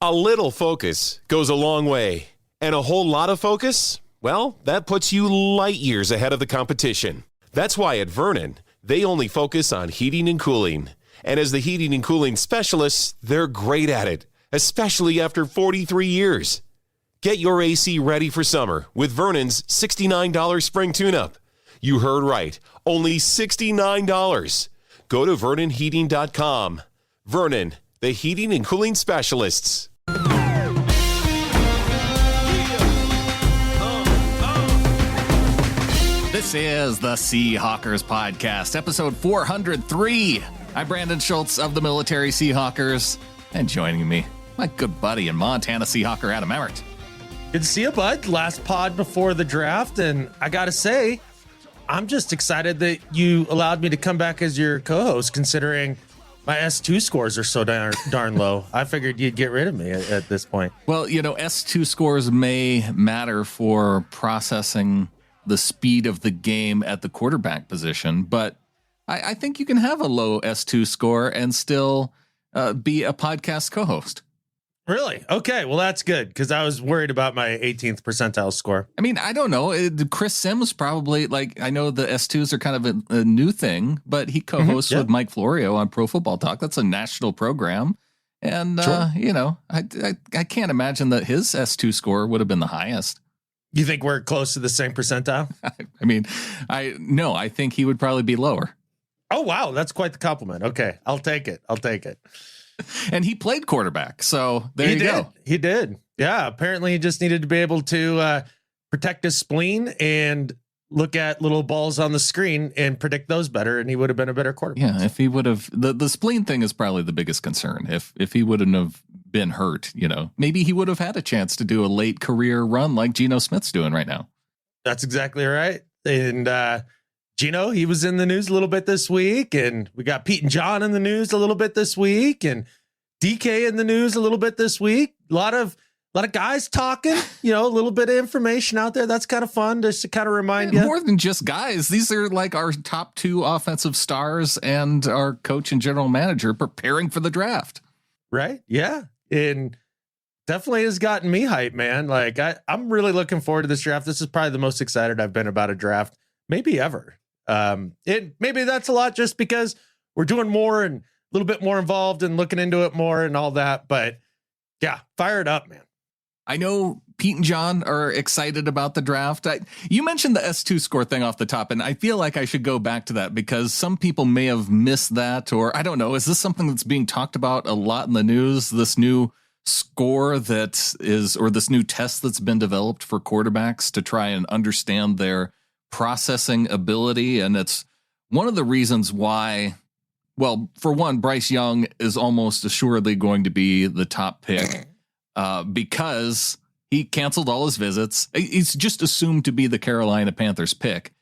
A little focus goes a long way, and a whole lot of focus, well, that puts you light years ahead of the competition. That's why at Vernon, they only focus on heating and cooling. And as the heating and cooling specialists, they're great at it, especially after 43 years. Get your AC ready for summer with Vernon's $69 spring tune-up. You heard right, only $69. Go to VernonHeating.com. Vernon, the heating and cooling specialists. This is the Seahawkers Podcast, episode 403. I'm Brandon Schultz of the Military Seahawkers, and joining me, my good buddy and Montana Seahawker, Adam Emmert. Good to see you, bud. Last pod before the draft, and I gotta say, I'm just excited that you allowed me to come back as your co-host, considering my S2 scores are so darn low. I figured you'd get rid of me at this point. Well, you know, S2 scores may matter for processing the speed of the game at the quarterback position, but I think you can have a low S2 score and still be a podcast co-host. Really? Okay, well, that's good, because I was worried about my 18th percentile score. I mean, I don't know. Chris Sims probably, like, I know the S2s are kind of a new thing, but he co-hosts with Mike Florio on Pro Football Talk. That's a national program. And, Sure. you know, I can't imagine that his S2 score would have been the highest. You think we're close to the same percentile? I mean, I think he would probably be lower. Oh, wow. That's quite the compliment. Okay, I'll take it. And he played quarterback, so there you go. He did. Yeah, apparently he just needed to be able to protect his spleen and look at little balls on the screen and predict those better, and he would have been a better quarterback. Yeah, if he would have, the spleen thing is probably the biggest concern. If he wouldn't have been hurt, you know, maybe he would have had a chance to do a late career run like Geno Smith's doing right now. That's exactly right. And Geno, he was in the news a little bit this week, and we got Pete and John in the news a little bit this week, and DK in the news a little bit this week. A lot of guys talking, you know, a little bit of information out there. That's kind of fun just to kind of remind you. More than just guys. These are like our top two offensive stars and our coach and general manager preparing for the draft. Right? Yeah. And definitely has gotten me hyped, man. Like I'm really looking forward to this draft. This is probably the most excited I've been about a draft, maybe ever. Maybe that's a lot just because we're doing more and a little bit more involved and looking into it more and all that. But yeah, fire it up, man. I know Pete and John are excited about the draft. You mentioned the S2 score thing off the top, and I feel like I should go back to that because some people may have missed that, or I don't know. Is this something that's being talked about a lot in the news? This new score that is, or this new test that's been developed for quarterbacks to try and understand their processing ability. And it's one of the reasons why, well, for one, Bryce Young is almost assuredly going to be the top pick because he canceled all his visits. He's just assumed to be the Carolina Panthers pick.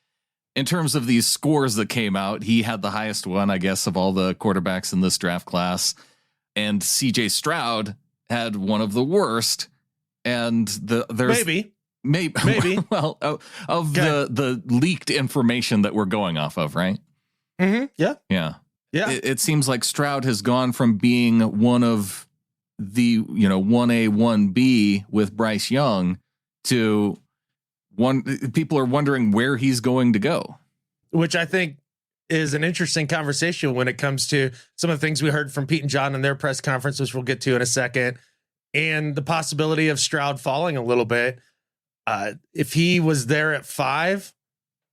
In terms of these scores that came out, he had the highest one, I guess, of all the quarterbacks in this draft class. And CJ Stroud had one of the worst. And there's Maybe. Well, of the leaked information that we're going off of, right? Mm-hmm. Yeah. It seems like Stroud has gone from being one of the, 1A, 1B with Bryce Young to one. People are wondering where he's going to go, which I think is an interesting conversation when it comes to some of the things we heard from Pete and John in their press conference, which we'll get to in a second, and the possibility of Stroud falling a little bit. If he was there at 5,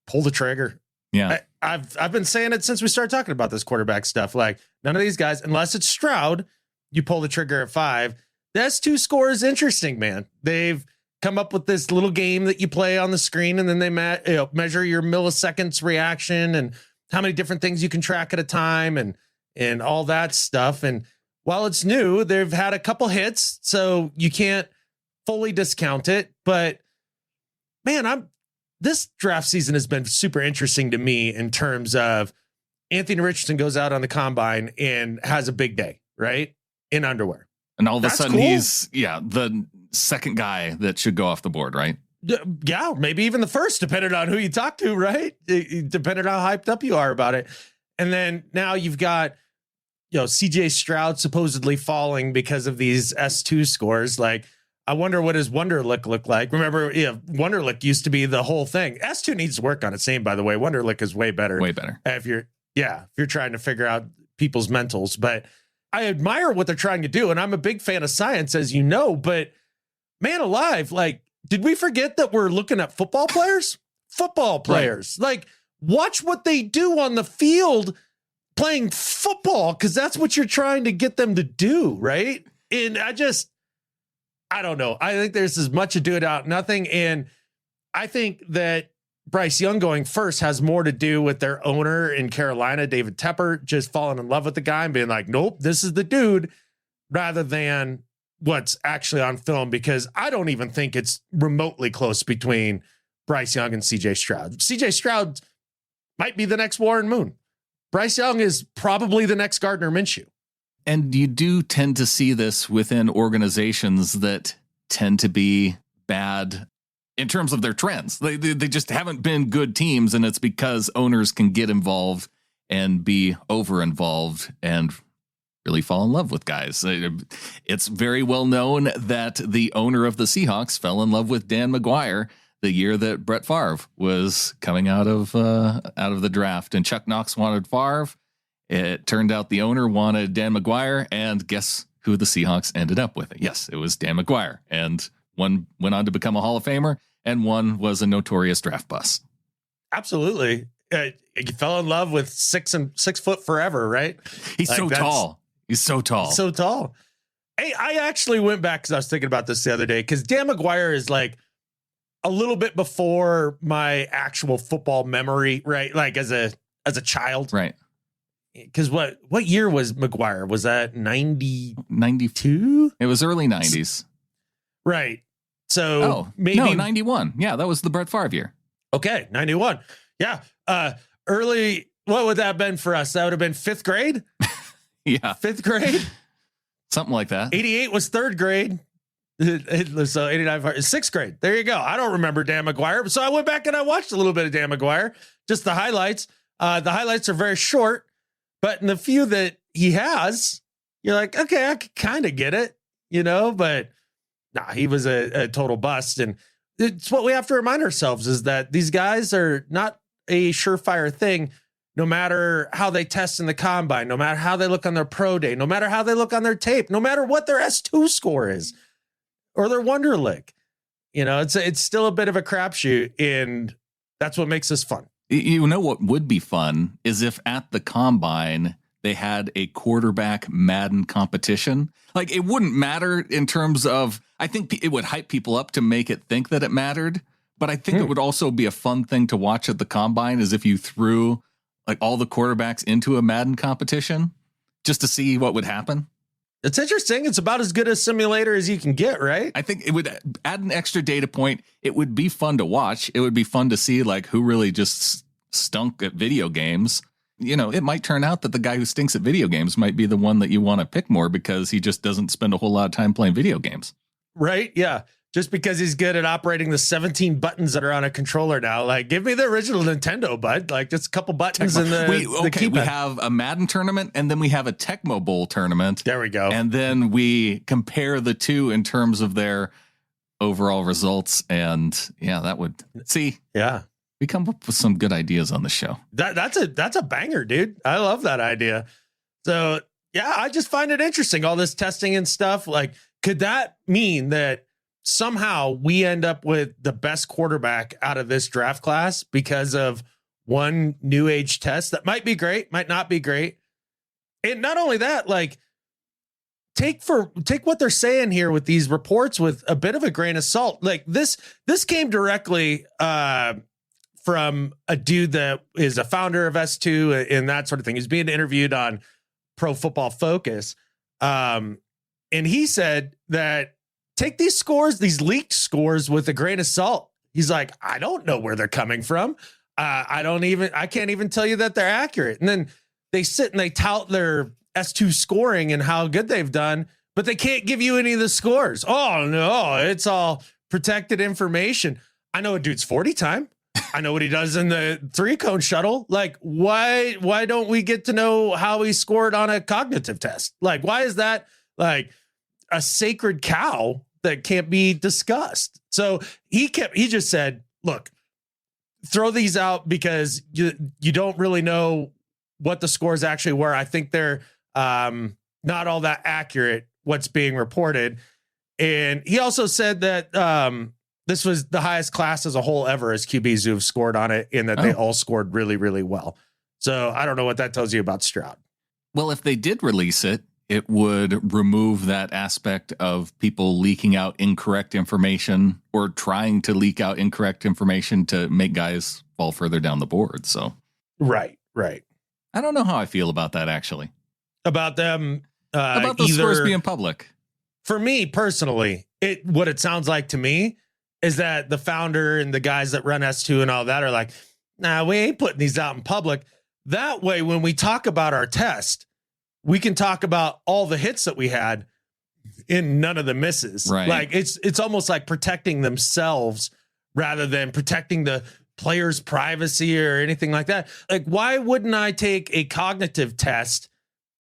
pull the trigger. Yeah. I've been saying it since we started talking about this quarterback stuff. Like, none of these guys, unless it's Stroud, you pull the trigger at 5. The S2 score is interesting, man. They've come up with this little game that you play on the screen, and then they measure your milliseconds reaction and how many different things you can track at a time and all that stuff. And while it's new, they've had a couple hits, so you can't fully discount it. But man, this draft season has been super interesting to me in terms of Anthony Richardson goes out on the combine and has a big day, right? In underwear. And all of a sudden he's the second guy that should go off the board, right? Yeah, maybe even the first, depending on who you talk to, right? Depending on how hyped up you are about it. And then now you've got, CJ Stroud supposedly falling because of these S2 scores. Like, I wonder what his Wonderlic looked like. Remember, Wonderlic used to be the whole thing. S2 needs to work on its name, by the way. Wonderlic is way better. Way better. If you're trying to figure out people's mentals. But I admire what they're trying to do. And I'm a big fan of science, as you know. But man alive, like, did we forget that we're looking at football players? Football players. Right. Like, watch what they do on the field playing football, because that's what you're trying to get them to do, right? And I don't know. I think there's as much ado about nothing. And I think that Bryce Young going first has more to do with their owner in Carolina, David Tepper, just falling in love with the guy and being like, nope, this is the dude, rather than what's actually on film, because I don't even think it's remotely close between Bryce Young and CJ Stroud. CJ Stroud might be the next Warren Moon. Bryce Young is probably the next Gardner Minshew. And you do tend to see this within organizations that tend to be bad in terms of their trends. They just haven't been good teams, and it's because owners can get involved and be over-involved and really fall in love with guys. It's very well known that the owner of the Seahawks fell in love with Dan McGuire the year that Brett Favre was coming out of the draft, and Chuck Knox wanted Favre. It turned out the owner wanted Dan McGuire, and guess who the Seahawks ended up with? Yes, it was Dan McGuire, and one went on to become a Hall of Famer, and one was a notorious draft bust. Absolutely. You fell in love with 6 foot forever, right? He's like, so tall. He's so tall. So tall. Hey, I actually went back because I was thinking about this the other day, because Dan McGuire is like a little bit before my actual football memory, right? Like as a child. Right. Because what year was McGuire? Was that 92? It was early 90s. Right. So maybe 91. Yeah, that was the Brett Favre year. Okay, 91. Yeah. Early, what would that have been for us? That would have been 5th grade? Yeah. 5th grade? Something like that. 88 was 3rd grade. So 89, 6th grade. There you go. I don't remember Dan McGuire. So I went back and I watched a little bit of Dan McGuire, just the highlights. The highlights are very short, but in the few that he has, you're like, okay, I could kind of get it, but nah, he was a total bust. And it's what we have to remind ourselves is that these guys are not a surefire thing, no matter how they test in the combine, no matter how they look on their pro day, no matter how they look on their tape, no matter what their S2 score is or their Wonderlic. It's still a bit of a crapshoot, and that's what makes this fun. What would be fun is if at the combine they had a quarterback Madden competition. Like, it wouldn't matter in terms of, I think it would hype people up to make it think that it mattered. But I think it would also be a fun thing to watch at the combine, is if you threw like all the quarterbacks into a Madden competition just to see what would happen. It's interesting. It's about as good a simulator as you can get, right? I think it would add an extra data point. It would be fun to watch. It would be fun to see like who really just stunk at video games. It might turn out that the guy who stinks at video games might be the one that you want to pick more because he just doesn't spend a whole lot of time playing video games. Right. Yeah. Just because he's good at operating the 17 buttons that are on a controller now. Like, give me the original Nintendo, bud. Like, just a couple buttons in the keypad. We have a Madden tournament, and then we have a Tecmo Bowl tournament. There we go. And then we compare the two in terms of their overall results. And yeah, that would see. Yeah. We come up with some good ideas on the show. That's a banger, dude. I love that idea. So yeah, I just find it interesting. All this testing and stuff. Like, could that mean that somehow we end up with the best quarterback out of this draft class because of one new age test that might be great, might not be great? And not only that, like, take what they're saying here with these reports with a bit of a grain of salt. Like, this came directly from a dude that is a founder of S2 and that sort of thing. He's being interviewed on Pro Football Focus. And he said that take these scores, these leaked scores, with a grain of salt. He's like, I don't know where they're coming from. I can't even tell you that they're accurate. And then they sit and they tout their S2 scoring and how good they've done, but they can't give you any of the scores. Oh no, it's all protected information. I know a dude's 40 time. I know what he does in the 3-cone shuttle. Like, why don't we get to know how he scored on a cognitive test? Like, why is that like a sacred cow that can't be discussed? So he just said, look, throw these out because you don't really know what the scores actually were. I think they're not all that accurate, what's being reported. And he also said that this was the highest class as a whole ever as QBs who've scored on it, in that they all scored really, really well. So I don't know what that tells you about Stroud. Well, if they did release it, it would remove that aspect of people leaking out incorrect information or trying to leak out incorrect information to make guys fall further down the board. So, right. I don't know how I feel about that, actually. About them, about the scores being public. For me personally, what it sounds like to me is that the founder and the guys that run S2 and all that are like, nah, we ain't putting these out in public. That way, when we talk about our test, we can talk about all the hits that we had and none of the misses. Right. Like it's almost like protecting themselves rather than protecting the player's privacy or anything like that. Like, why wouldn't I take a cognitive test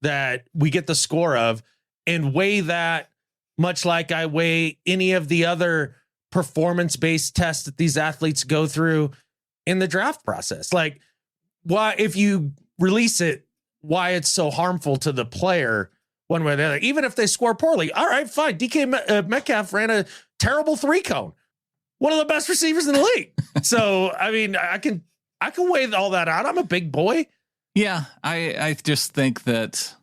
that we get the score of and weigh that much like I weigh any of the other performance-based tests that these athletes go through in the draft process? Like, why, if you release it, why it's so harmful to the player one way or the other, even if they score poorly. All right, fine. DK Metcalf ran a terrible 3-cone, one of the best receivers in the league. So, I mean, I can weigh all that out. I'm a big boy. Yeah, I just think that,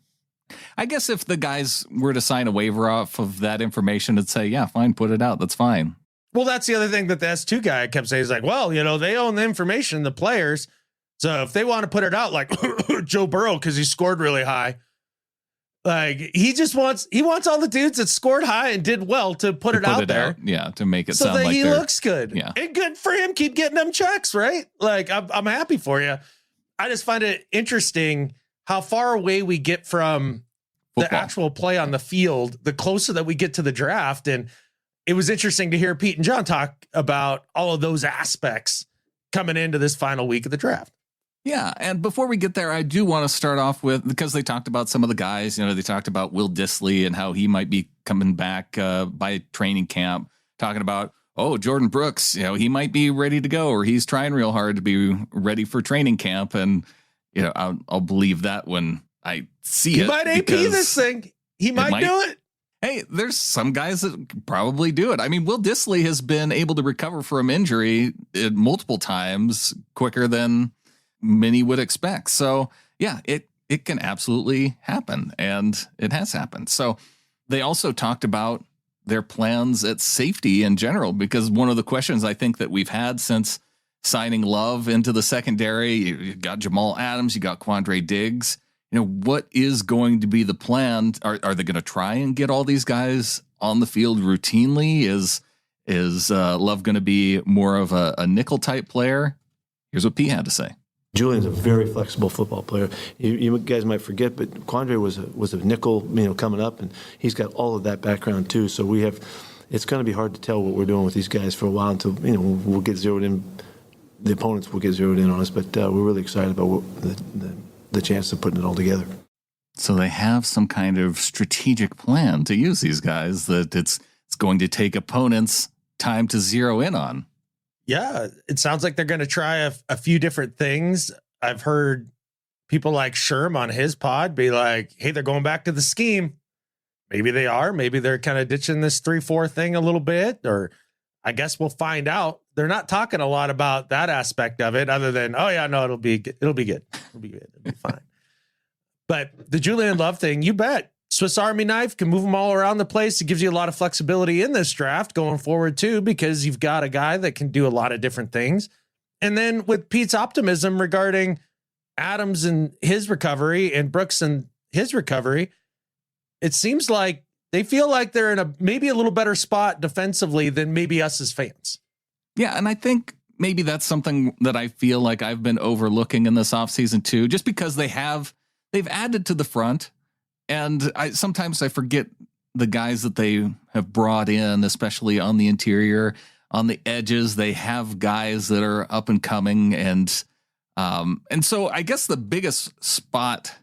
I guess if the guys were to sign a waiver off of that information and say, yeah, fine, put it out, that's fine. Well, that's the other thing that the S2 guy kept saying. He's like, well, they own the information, the players. So if they want to put it out like Joe Burrow because he scored really high, like he wants all the dudes that scored high and did well to put it out there. Yeah, to make it so sound that like he looks good. Yeah. And good for him. Keep getting them checks, right? Like, I'm happy for you. I just find it interesting how far away we get from football, the actual play on the field, the closer that we get to the draft. And it was interesting to hear Pete and John talk about all of those aspects coming into this final week of the draft. Yeah, and before we get there, I do want to start off with, because they talked about some of the guys, they talked about Will Dissly and how he might be coming back by training camp, talking about, Jordan Brooks, he might be ready to go, or he's trying real hard to be ready for training camp. And, I'll believe that when I see it. He might AP this thing. He might do it. Hey, there's some guys that probably do it. I mean, Will Dissly has been able to recover from injury multiple times quicker than many would expect. So yeah, it can absolutely happen, and it has happened. So they also talked about their plans at safety in general, because one of the questions I think that we've had since signing Love into the secondary, you got Jamal Adams, you got Quandre Diggs, what is going to be the plan? Are they going to try and get all these guys on the field routinely? Is Love going to be more of a nickel type player? Here's what P had to say. Julian's a very flexible football player. You guys might forget, but Quandre was a nickel, coming up, and he's got all of that background too. So it's going to be hard to tell what we're doing with these guys for a while until we'll get zeroed in. The opponents will get zeroed in on us, but we're really excited about the chance of putting it all together. So they have some kind of strategic plan to use these guys that it's going to take opponents time to zero in on. Yeah, it sounds like they're going to try a few different things. I've heard people like Sherm on his pod be like, hey, they're going back to the scheme. Maybe they are. Maybe they're kind of ditching this 3-4 thing a little bit, or I guess we'll find out. They're not talking a lot about that aspect of it other than, oh, yeah, no, it'll be good. It'll be good. It'll be fine. But the Julian Love thing, you bet. Swiss Army knife, can move them all around the place. It gives you a lot of flexibility in this draft going forward too, because you've got a guy that can do a lot of different things. And then with Pete's optimism regarding Adams and his recovery and Brooks and his recovery, it seems like they feel like they're in maybe a little better spot defensively than maybe us as fans. Yeah, and I think maybe that's something that I feel like I've been overlooking in this offseason too, just because they've added to the front. And sometimes I forget the guys that they have brought in, especially on the interior. on the edges. They have guys that are up and coming. And so I guess the biggest spot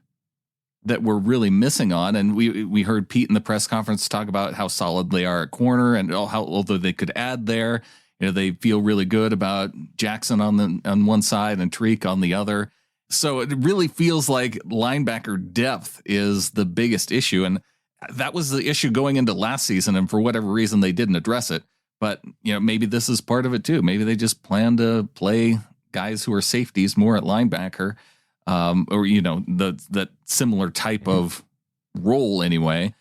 that we're really missing on, and we heard Pete in the press conference talk about how solid they are at corner and how, although they could add there, they feel really good about Jackson on one side and Tariq on the other. So it really feels like linebacker depth is the biggest issue. And that was the issue going into last season. And for whatever reason, they didn't address it. But, maybe this is part of it too. Maybe they just plan to play guys who are safeties more at linebacker, or, that similar type of role anyway.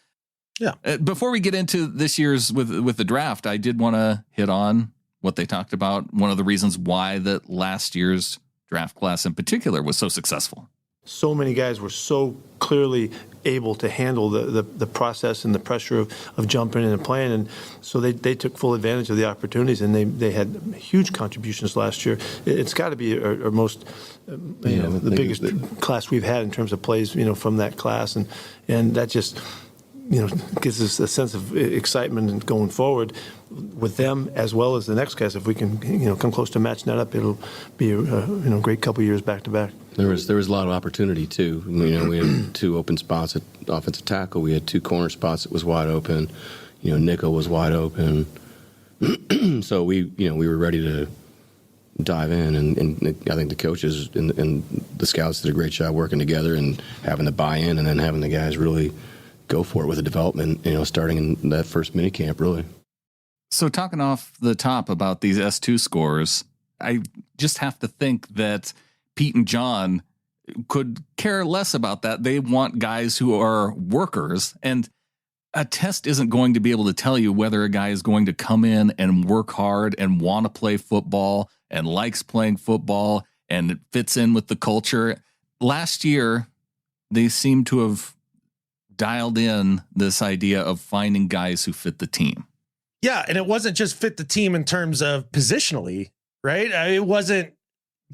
Yeah. Before we get into this year's with the draft, I did want to hit on what they talked about. One of the reasons why that last year's draft class in particular was so successful. So many guys were so clearly able to handle the process and the pressure of jumping in and playing. And so they took full advantage of the opportunities, and they had huge contributions last year. It's got to be our most, the biggest class we've had in terms of plays, from that class. And that just, gives us a sense of excitement and going forward with them as well as the next guys. If we can, come close to matching that up, it'll be a great couple of years back to back. There was a lot of opportunity too. We had 2 open spots at offensive tackle. We had 2 corner spots that was wide open. Nickel was wide open. So we were ready to dive in, and I think the coaches and the scouts did a great job working together and having the buy-in, and then having the guys really go for it with the development, starting in that first mini camp, really. So talking off the top about these S2 scores, I just have to think that Pete and John could care less about that. They want guys who are workers, and a test isn't going to be able to tell you whether a guy is going to come in and work hard and want to play football and likes playing football and it fits in with the culture. Last year, they seem to have dialed in this idea of finding guys who fit the team. Yeah, and it wasn't just fit the team in terms of positionally, right? It wasn't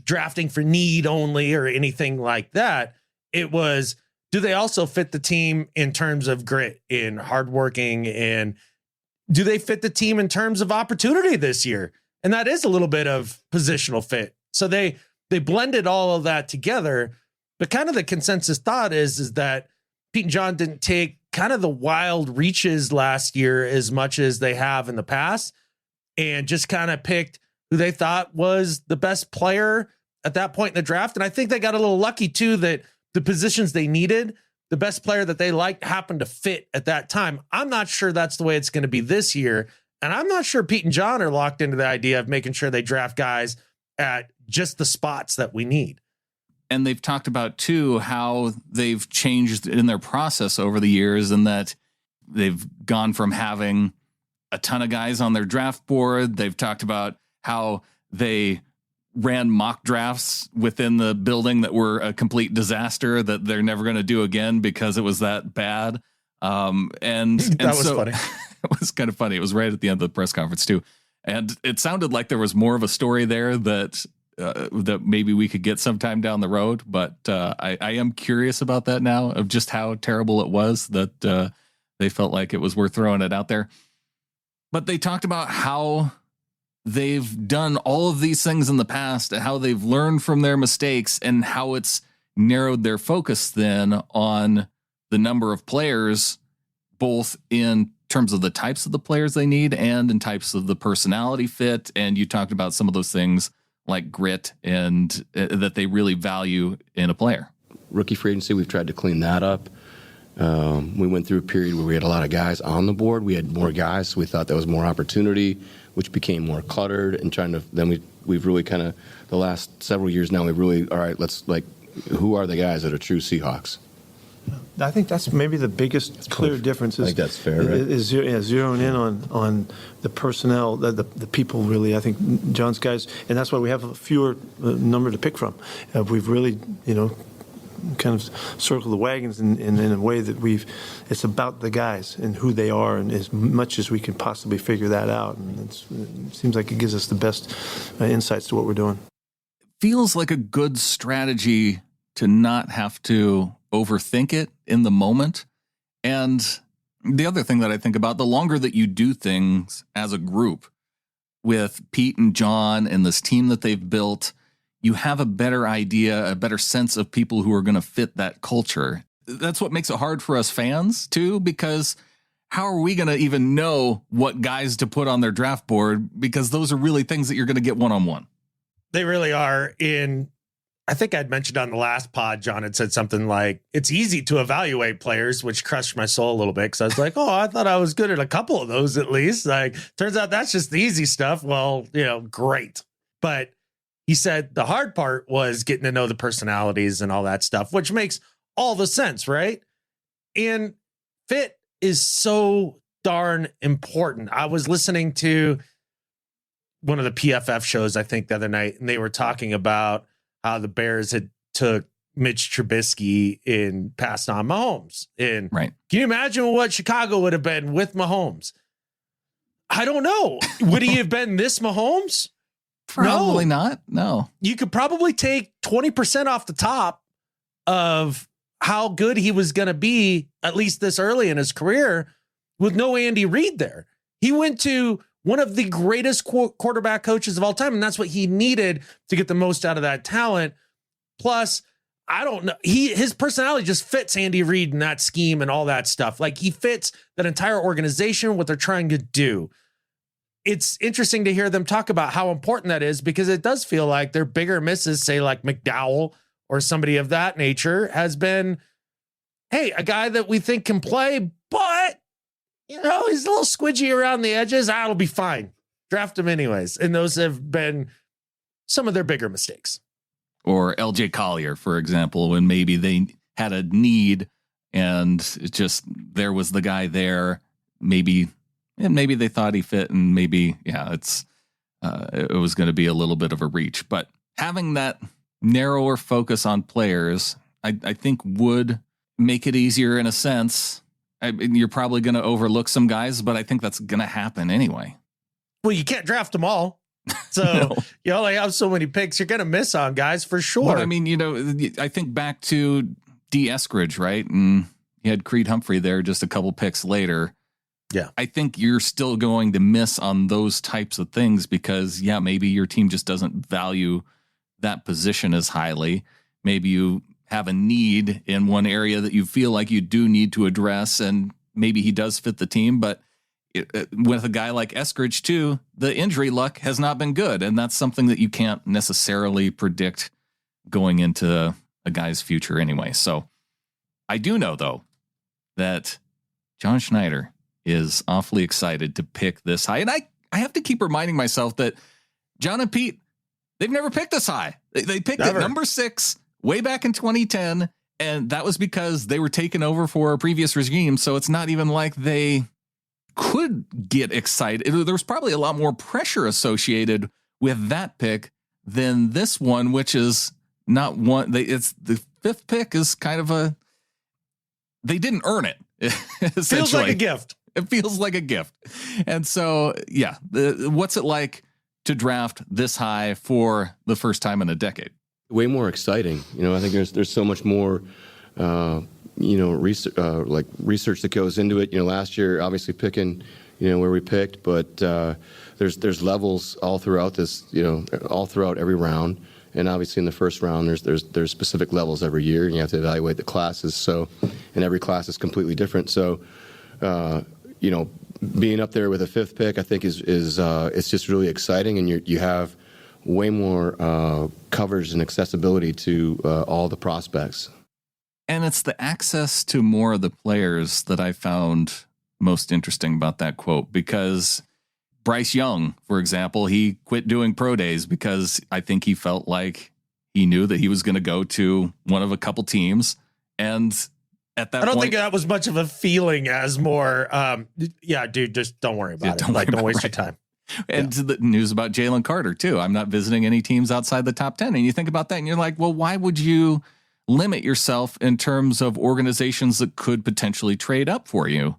drafting for need only or anything like that. It was, do they also fit the team in terms of grit and hardworking, and do they fit the team in terms of opportunity this year? And that is a little bit of positional fit. So they blended all of that together, but kind of the consensus thought is that Pete and John didn't take kind of the wild reaches last year as much as they have in the past, and just kind of picked who they thought was the best player at that point in the draft. And I think they got a little lucky too, that the positions they needed, the best player that they liked happened to fit at that time. I'm not sure that's the way it's going to be this year. And I'm not sure Pete and John are locked into the idea of making sure they draft guys at just the spots that we need. And they've talked about, too, how they've changed in their process over the years, and that they've gone from having a ton of guys on their draft board. They've talked about how they ran mock drafts within the building that were a complete disaster that they're never going to do again because it was that bad. And that was funny. It was kind of funny. It was right at the end of the press conference, too. And it sounded like there was more of a story there that maybe we could get sometime down the road. But I am curious about that now, of just how terrible it was that they felt like it was worth throwing it out there. But they talked about how they've done all of these things in the past, how they've learned from their mistakes, and how it's narrowed their focus then on the number of players, both in terms of the types of the players they need and in types of the personality fit. And you talked about some of those things like grit and that they really value in a player. Rookie free agency, we've tried to clean that up. We went through a period where we had a lot of guys on the board. We had more guys, so we thought there was more opportunity, which became more cluttered. And we've really kind of, the last several years now, we've really, all right, who are the guys that are true Seahawks? I think that's maybe the biggest clear difference. I think that's fair, right? Is zeroing in on the personnel, the people, really. I think John's guys, and that's why we have a fewer number to pick from. We've really, kind of circled the wagons in a way that it's about the guys and who they are, and as much as we can possibly figure that out. And it seems like it gives us the best insights to what we're doing. Feels like a good strategy to not have to overthink it in the moment. And the other thing that I think about, the longer that you do things as a group, with Pete and John and this team that they've built, you have a better idea, a better sense of people who are going to fit that culture. That's what makes it hard for us fans, too, because how are we going to even know what guys to put on their draft board? Because those are really things that you're going to get one-on-one. They really are. I think I'd mentioned on the last pod, John had said something like, it's easy to evaluate players, which crushed my soul a little bit. Cause I was like, oh, I thought I was good at a couple of those at least. Like, turns out that's just the easy stuff. Well, great. But he said the hard part was getting to know the personalities and all that stuff, which makes all the sense, right? And fit is so darn important. I was listening to one of the PFF shows, I think, the other night, and they were talking about how the Bears had took Mitch Trubisky and passed on Mahomes. And right. Can you imagine what Chicago would have been with Mahomes? I don't know. Would he have been this Mahomes? Probably not. No. You could probably take 20% off the top of how good he was going to be, at least this early in his career, with no Andy Reid there. He went to one of the greatest quarterback coaches of all time, and that's what he needed to get the most out of that talent. Plus, I don't know, his personality just fits Andy Reid and that scheme and all that stuff. Like, he fits that entire organization, what they're trying to do. It's interesting to hear them talk about how important that is, because it does feel like their bigger misses, say like McDowell or somebody of that nature, has been, hey, a guy that we think can play, but he's a little squidgy around the edges. It'll be fine. Draft him anyways. And those have been some of their bigger mistakes. Or LJ Collier, for example, when maybe they had a need and it just, there was the guy there, maybe they thought he fit, and maybe, it was going to be a little bit of a reach. But having that narrower focus on players, I think would make it easier in a sense. You're probably going to overlook some guys, but I think that's going to happen anyway. Well, you can't draft them all. So No. you only have so many picks. You're going to miss on guys for sure. But I mean, I think back to D. Eskridge, right? And you had Creed Humphrey there just a couple picks later. Yeah. I think you're still going to miss on those types of things because, maybe your team just doesn't value that position as highly. Maybe you have a need in one area that you feel like you do need to address, and maybe he does fit the team. But with a guy like Eskridge too, the injury luck has not been good, and that's something that you can't necessarily predict going into a guy's future anyway. So I do know, though, that John Schneider is awfully excited to pick this high. And I have to keep reminding myself that John and Pete, they've never picked this high. They picked it number 6 way back in 2010, and that was because they were taken over for a previous regime. So it's not even like they could get excited. There was probably a lot more pressure associated with that pick than this one, which is not one. It's the 5th pick is kind of they didn't earn it. Feels like a gift. It feels like a gift. And so, what's it like to draft this high for the first time in a decade? Way more exciting. I think there's so much more, research, research that goes into it. Last year, obviously picking, where we picked, but there's levels all throughout this, all throughout every round. And obviously in the first round, there's specific levels every year, and you have to evaluate the classes. So, and every class is completely different. So, being up there with a 5th pick, I think is it's just really exciting, and you have way more coverage and accessibility to all the prospects. And it's the access to more of the players that I found most interesting about that quote, because Bryce Young, for example, he quit doing pro days because I think he felt like he knew that he was going to go to one of a couple teams. And at that I don't point, think that was much of a feeling as more, dude, just don't worry about it. Don't waste your time. And the news about Jalen Carter, too. I'm not visiting any teams outside the top 10. And you think about that and you're like, well, why would you limit yourself in terms of organizations that could potentially trade up for you?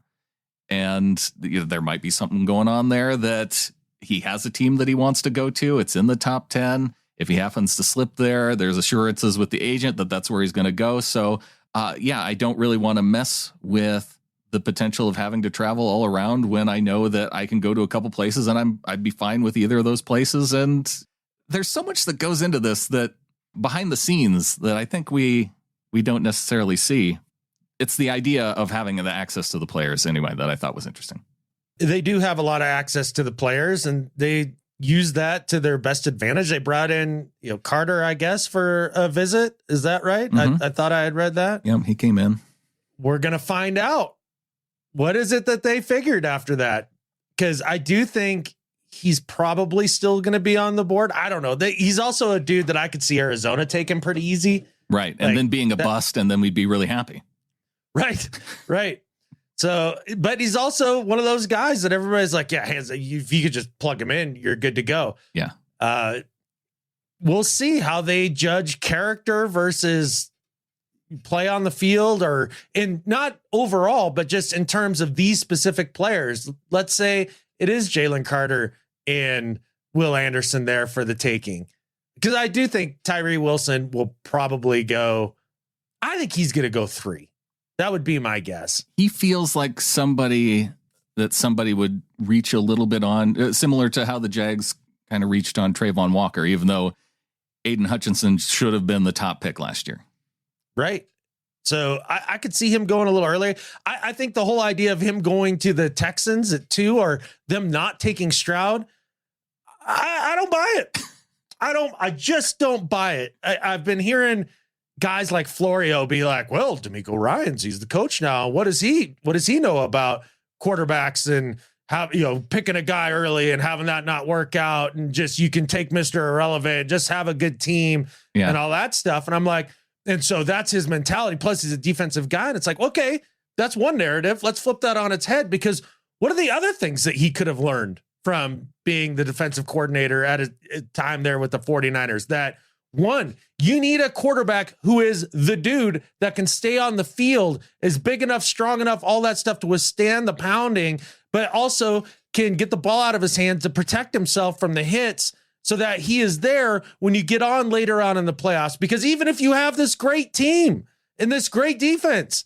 And there might be something going on there that he has a team that he wants to go to. It's in the top 10. If he happens to slip there, there's assurances with the agent that that's where he's going to go. So, I don't really want to mess with the potential of having to travel all around when I know that I can go to a couple places and I'd be fine with either of those places. And there's so much that goes into this that behind the scenes that I think we don't necessarily see. It's the idea of having the access to the players anyway that I thought was interesting. They do have a lot of access to the players, and they use that to their best advantage. They brought in, Carter, I guess, for a visit. Is that right? I thought I had read that. Yeah, he came in. We're going to find out. What is it that they figured after that? Because I do think he's probably still going to be on the board. I don't know. He's also a dude that I could see Arizona taking pretty easy. Right. And then being a bust, and then we'd be really happy. Right. So, but he's also one of those guys that everybody's like, yeah, if you could just plug him in, you're good to go. Yeah. We'll see how they judge character versus play on the field, or in not overall, but just in terms of these specific players. Let's say it is Jalen Carter and Will Anderson there for the taking. Because I do think Tyree Wilson will probably go. I think he's going to go 3. That would be my guess. He feels like somebody would reach a little bit on, similar to how the Jags kind of reached on Trayvon Walker, even though Aiden Hutchinson should have been the top pick last year. Right. So I could see him going a little earlier. I think the whole idea of him going to the Texans at 2, or them not taking Stroud, I don't buy it. I just don't buy it. I've been hearing guys like Florio be like, well, D'Amico Ryans, he's the coach now. What does he know about quarterbacks and how, picking a guy early and having that not work out, and just, you can take Mr. Irrelevant, just have a good team and all that stuff. And I'm like, and so that's his mentality. Plus he's a defensive guy. And it's like, okay, that's one narrative. Let's flip that on its head, because what are the other things that he could have learned from being the defensive coordinator at a time there with the 49ers? That one, you need a quarterback who is the dude that can stay on the field, is big enough, strong enough, all that stuff to withstand the pounding, but also can get the ball out of his hands to protect himself from the hits, so that he is there when you get on later on in the playoffs. Because even if you have this great team and this great defense,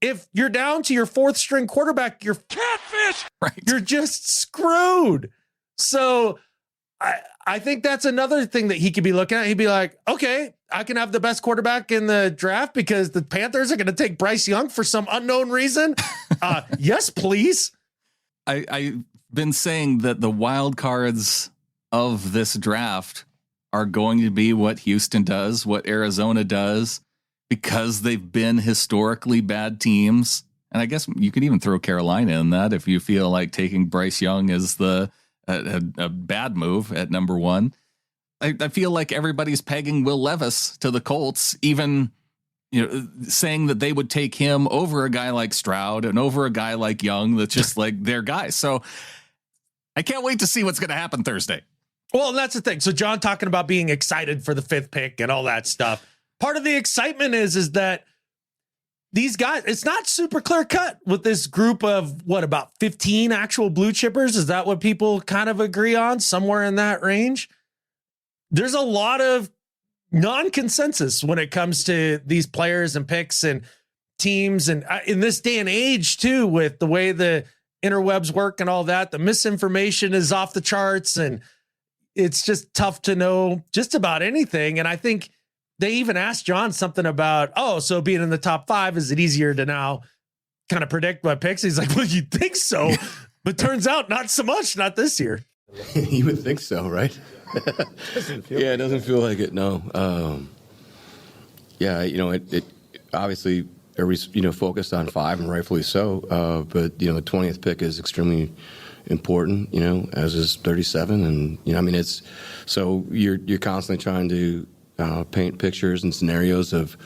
if you're down to your 4th string quarterback, you're catfish. Right. You're just screwed. So I think that's another thing that he could be looking at. He'd be like, okay, I can have the best quarterback in the draft because the Panthers are going to take Bryce Young for some unknown reason. Yes, please. I've been saying that the wild cards of this draft are going to be what Houston does, what Arizona does, because they've been historically bad teams. And I guess you could even throw Carolina in that if you feel like taking Bryce Young is a bad move at number 1. I feel like everybody's pegging Will Levis to the Colts, even saying that they would take him over a guy like Stroud and over a guy like Young. That's just like their guy. So I can't wait to see what's going to happen Thursday. Well, that's the thing. So John talking about being excited for the 5th pick and all that stuff. Part of the excitement is that these guys, it's not super clear cut with this group of about 15 actual blue chippers. Is that what people kind of agree on? Somewhere in that range. There's a lot of non-consensus when it comes to these players and picks and teams. And in this day and age too, with the way the interwebs work and all that, the misinformation is off the charts, and it's just tough to know just about anything. And I think they even asked John something about, so being in the top 5, is it easier to now kind of predict my picks? He's like, well, you'd think so, but turns out not so much, not this year. You would think so, right? Yeah, it doesn't feel like it. No. It obviously everybody's, focused on 5, and rightfully so. But the 20th pick is extremely important, as is 37. And, it's, so you're constantly trying to paint pictures and scenarios of,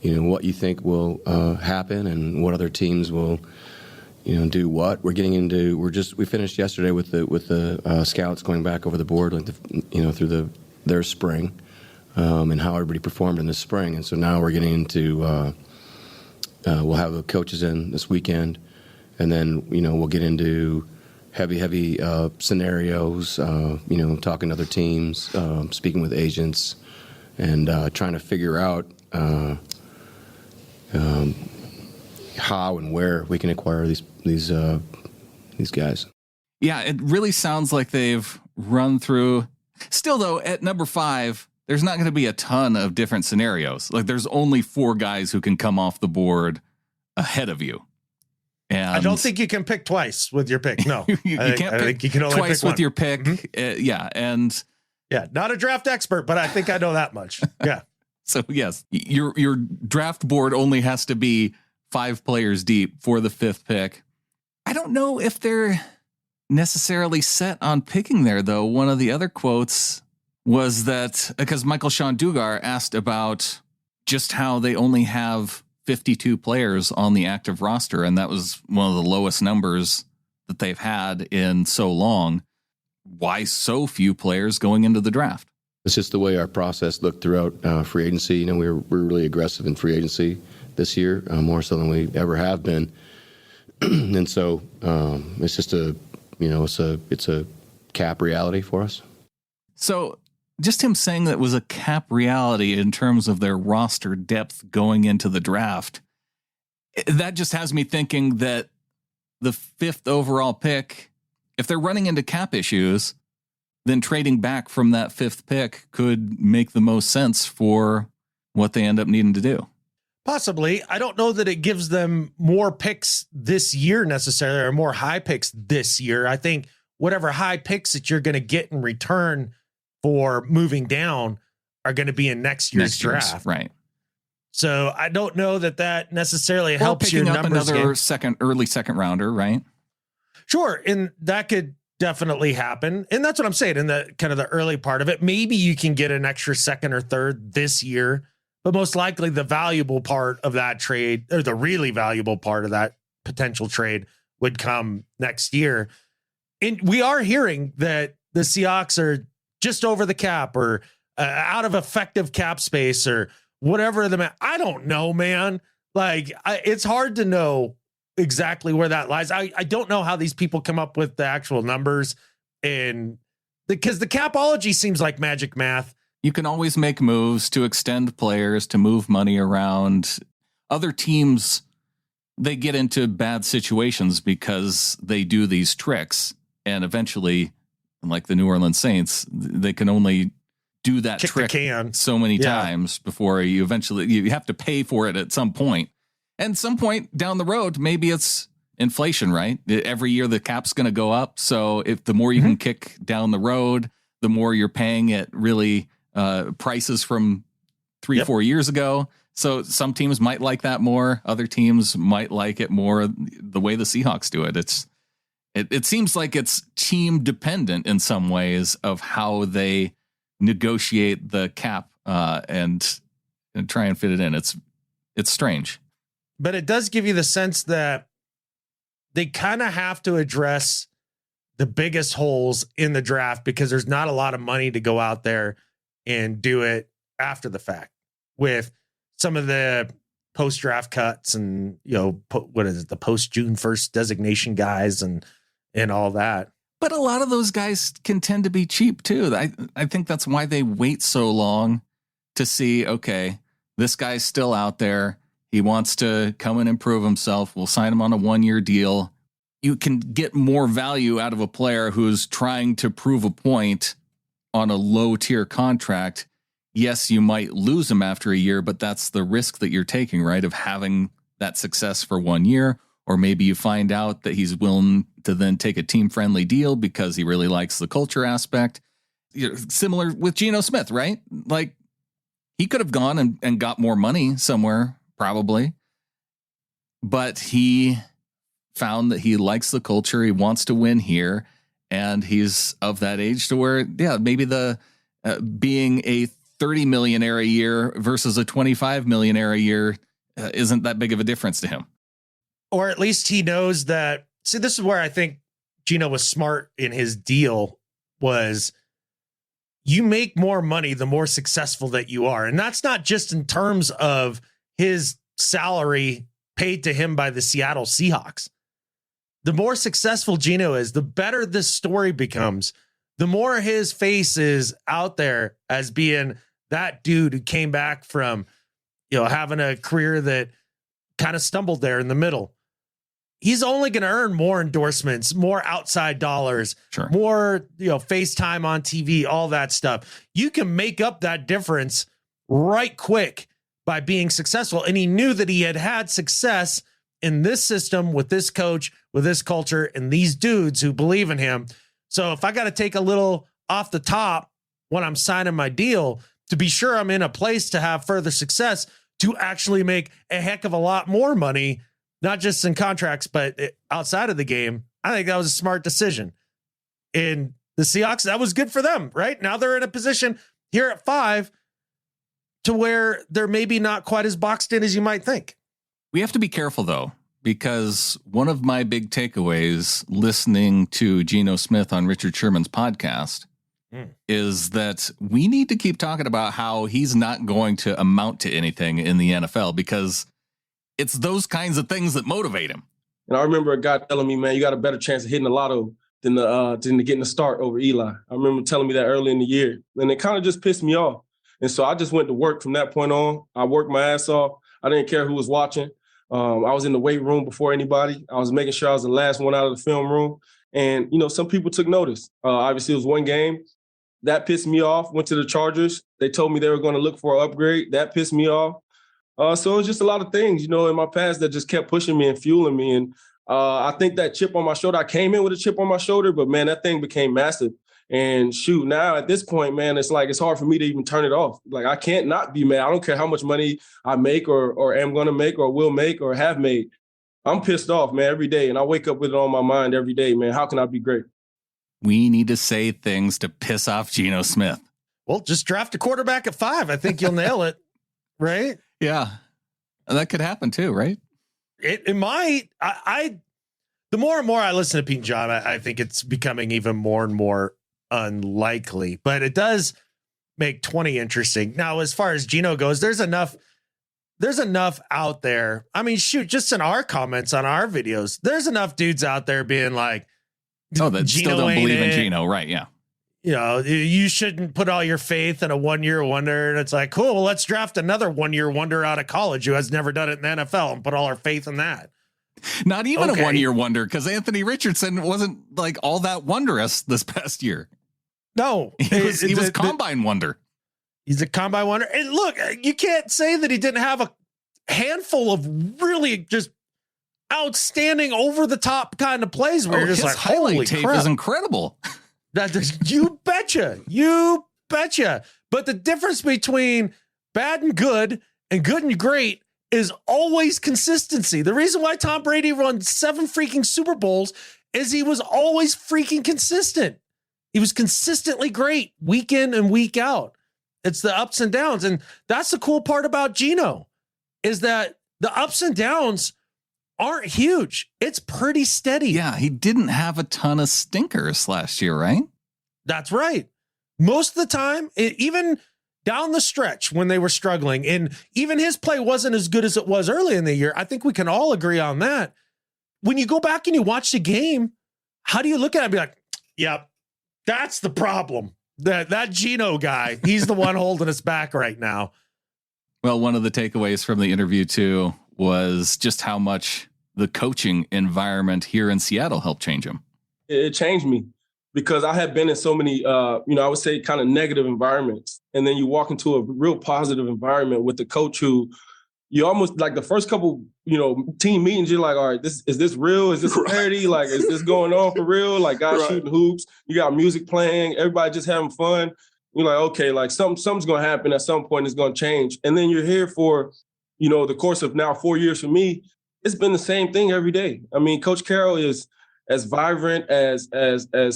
what you think will happen and what other teams will, do what. We're getting into, we finished yesterday with the scouts going back over the board, like through their spring, and how everybody performed in the spring. And so now we're getting into, we'll have the coaches in this weekend, and then, we'll get into heavy scenarios, talking to other teams, speaking with agents, and trying to figure out how and where we can acquire these guys. Yeah, it really sounds like they've run through. Still, though, at number 5, there's not going to be a ton of different scenarios. Like, there's only 4 guys who can come off the board ahead of you. And I don't think you can pick twice with your pick. No, you can't pick you can only twice pick with your pick. Mm-hmm. Yeah, and yeah, not a draft expert, but I think I know that much. Yeah. So yes, your draft board only has to be 5 players deep for the 5th pick. I don't know if they're necessarily set on picking there, though. One of the other quotes was that because Michael Sean Dugar asked about just how they only have 52 players on the active roster, and that was one of the lowest numbers that they've had in so long. Why so few players going into the draft? It's just the way our process looked throughout free agency. You know, we're really aggressive in free agency this year, more so than we ever have been. And so it's just it's a cap reality for us. So just him saying that was a cap reality in terms of their roster depth going into the draft, that just has me thinking that the 5th overall pick, if they're running into cap issues, then trading back from that 5th pick could make the most sense for what they end up needing to do. Possibly. I don't know that it gives them more picks this year necessarily, or more high picks this year. I think whatever high picks that you're going to get in return for moving down are going to be in next year's draft. Right. So I don't know that necessarily or helps your picking up numbers. Another early second rounder, right? Sure. And that could definitely happen. And that's what I'm saying in the kind of the early part of it. Maybe you can get an extra second or third this year, but most likely the valuable part of that trade, or the really valuable part of that potential trade, would come next year. And we are hearing that the Seahawks are just over the cap, or out of effective cap space, or whatever. I don't know, man. Like, it's hard to know exactly where that lies. I don't know how these people come up with the actual numbers, and because the capology seems like magic math. You can always make moves to extend players, to move money around. Other teams, they get into bad situations because they do these tricks. And eventually, like the New Orleans Saints, they can only do that Kick trick the can so many times before you have to pay for it at some point. And some point down the road, maybe it's inflation, right? Every year the cap's going to go up. So if the more you can kick down the road, the more you're paying at really prices from 3-4 years ago. So some teams might like that more. Other teams might like it more the way the Seahawks do it. It seems like it's team dependent in some ways of how they negotiate the cap and try and fit it in. It's strange. But it does give you the sense that they kind of have to address the biggest holes in the draft, because there's not a lot of money to go out there and do it after the fact with some of the post-draft cuts and, the post-June 1st designation guys and all that. But a lot of those guys can tend to be cheap too. I think that's why they wait so long to see, okay, this guy's still out there. He wants to come and improve himself. We'll sign him on a 1-year deal. You can get more value out of a player who's trying to prove a point on a low tier contract. Yes, you might lose him after a year, but that's the risk that you're taking, right? Of having that success for 1 year, or maybe you find out that he's willing to then take a team friendly deal because he really likes the culture aspect. Similar with Geno Smith, right? Like, he could have gone and got more money somewhere, probably, but he found that he likes the culture. He wants to win here. And he's of that age to where, maybe the being a 30 millionaire a year versus a 25 millionaire a year isn't that big of a difference to him. Or at least he knows that. See, this is where I think Geno was smart in his deal, was you make more money the more successful that you are. And that's not just in terms of his salary paid to him by the Seattle Seahawks. The more successful Geno is, the better this story becomes. The more his face is out there as being that dude who came back from, having a career that kind of stumbled there in the middle. He's only going to earn more endorsements, more outside dollars, Sure. more, FaceTime on TV, all that stuff. You can make up that difference right quick by being successful. And he knew that he had success in this system with this coach, with this culture, and these dudes who believe in him. So if I got to take a little off the top when I'm signing my deal to be sure I'm in a place to have further success, to actually make a heck of a lot more money, not just in contracts, but outside of the game, I think that was a smart decision. And the Seahawks, that was good for them, right? Now they're in a position here at 5 to where they're maybe not quite as boxed in as you might think. We have to be careful, though, because one of my big takeaways listening to Geno Smith on Richard Sherman's podcast is that we need to keep talking about how he's not going to amount to anything in the NFL, because it's those kinds of things that motivate him. And I remember a guy telling me, man, you got a better chance of hitting the lotto than getting the start over Eli. I remember telling me that early in the year, and it kind of just pissed me off. And so I just went to work from that point on. I worked my ass off. I didn't care who was watching. I was in the weight room before anybody. I was making sure I was the last one out of the film room. And, some people took notice. Obviously, it was one game. That pissed me off. Went to the Chargers. They told me they were going to look for an upgrade. That pissed me off. So it was just a lot of things, in my past that just kept pushing me and fueling me. And I think that chip on my shoulder, I came in with a chip on my shoulder, but, man, that thing became massive. And shoot, now at this point, man, it's like it's hard for me to even turn it off. Like, I can't not be mad. I don't care how much money I make or am going to make or will make or have made. I'm pissed off, man, every day. And I wake up with it on my mind every day, man. How can I be great? We need to say things to piss off Geno Smith. Well, just draft a quarterback at 5. I think you'll nail it, right? Yeah, that could happen too, right? It might. The more and more I listen to Pete and John, I think it's becoming even more and more unlikely, but it does make 20 interesting. Now, as far as Geno goes, there's enough out there. I mean, shoot, just in our comments on our videos, there's enough dudes out there being like, oh, that Geno still don't believe in it. Geno, right? Yeah. You shouldn't put all your faith in a 1-year wonder. And it's like, cool, well, let's draft another 1-year wonder out of college who has never done it in the NFL and put all our faith in that. Not even Okay. a 1-year wonder, because Anthony Richardson wasn't like all that wondrous this past year. No, He was combine wonder. He's a combine wonder. And look, you can't say that he didn't have a handful of really just outstanding over the top kind of plays where you're just his like, holy highlight tape crap. is incredible. You betcha. But the difference between bad and good and great is always consistency. The reason why Tom Brady won 7 freaking Super Bowls is he was always freaking consistent. He was consistently great week in and week out. It's the ups and downs. And that's the cool part about Geno, is that the ups and downs aren't huge. It's pretty steady. Yeah, he didn't have a ton of stinkers last year, right? That's right. Most of the time, even down the stretch when they were struggling, and even his play wasn't as good as it was early in the year. I think we can all agree on that. When you go back and you watch the game, how do you look at it and be like, yep, that's the problem. That Geno guy, he's the one holding us back right now. Well, one of the takeaways from the interview, too, was just how much the coaching environment here in Seattle helped change him. It changed me because I had been in so many, I would say kind of negative environments. And then you walk into a real positive environment with the coach who you almost like the first couple, team meetings, you're like, all right, is this real? Is this parody? Like, is this going on for real? Like guys shooting hoops, you got music playing, everybody just having fun. You're like, okay, like something's going to happen at some point. It's going to change. And then you're here for, the course of now 4 years for me. It's been the same thing every day. I mean, Coach Carroll is as vibrant, as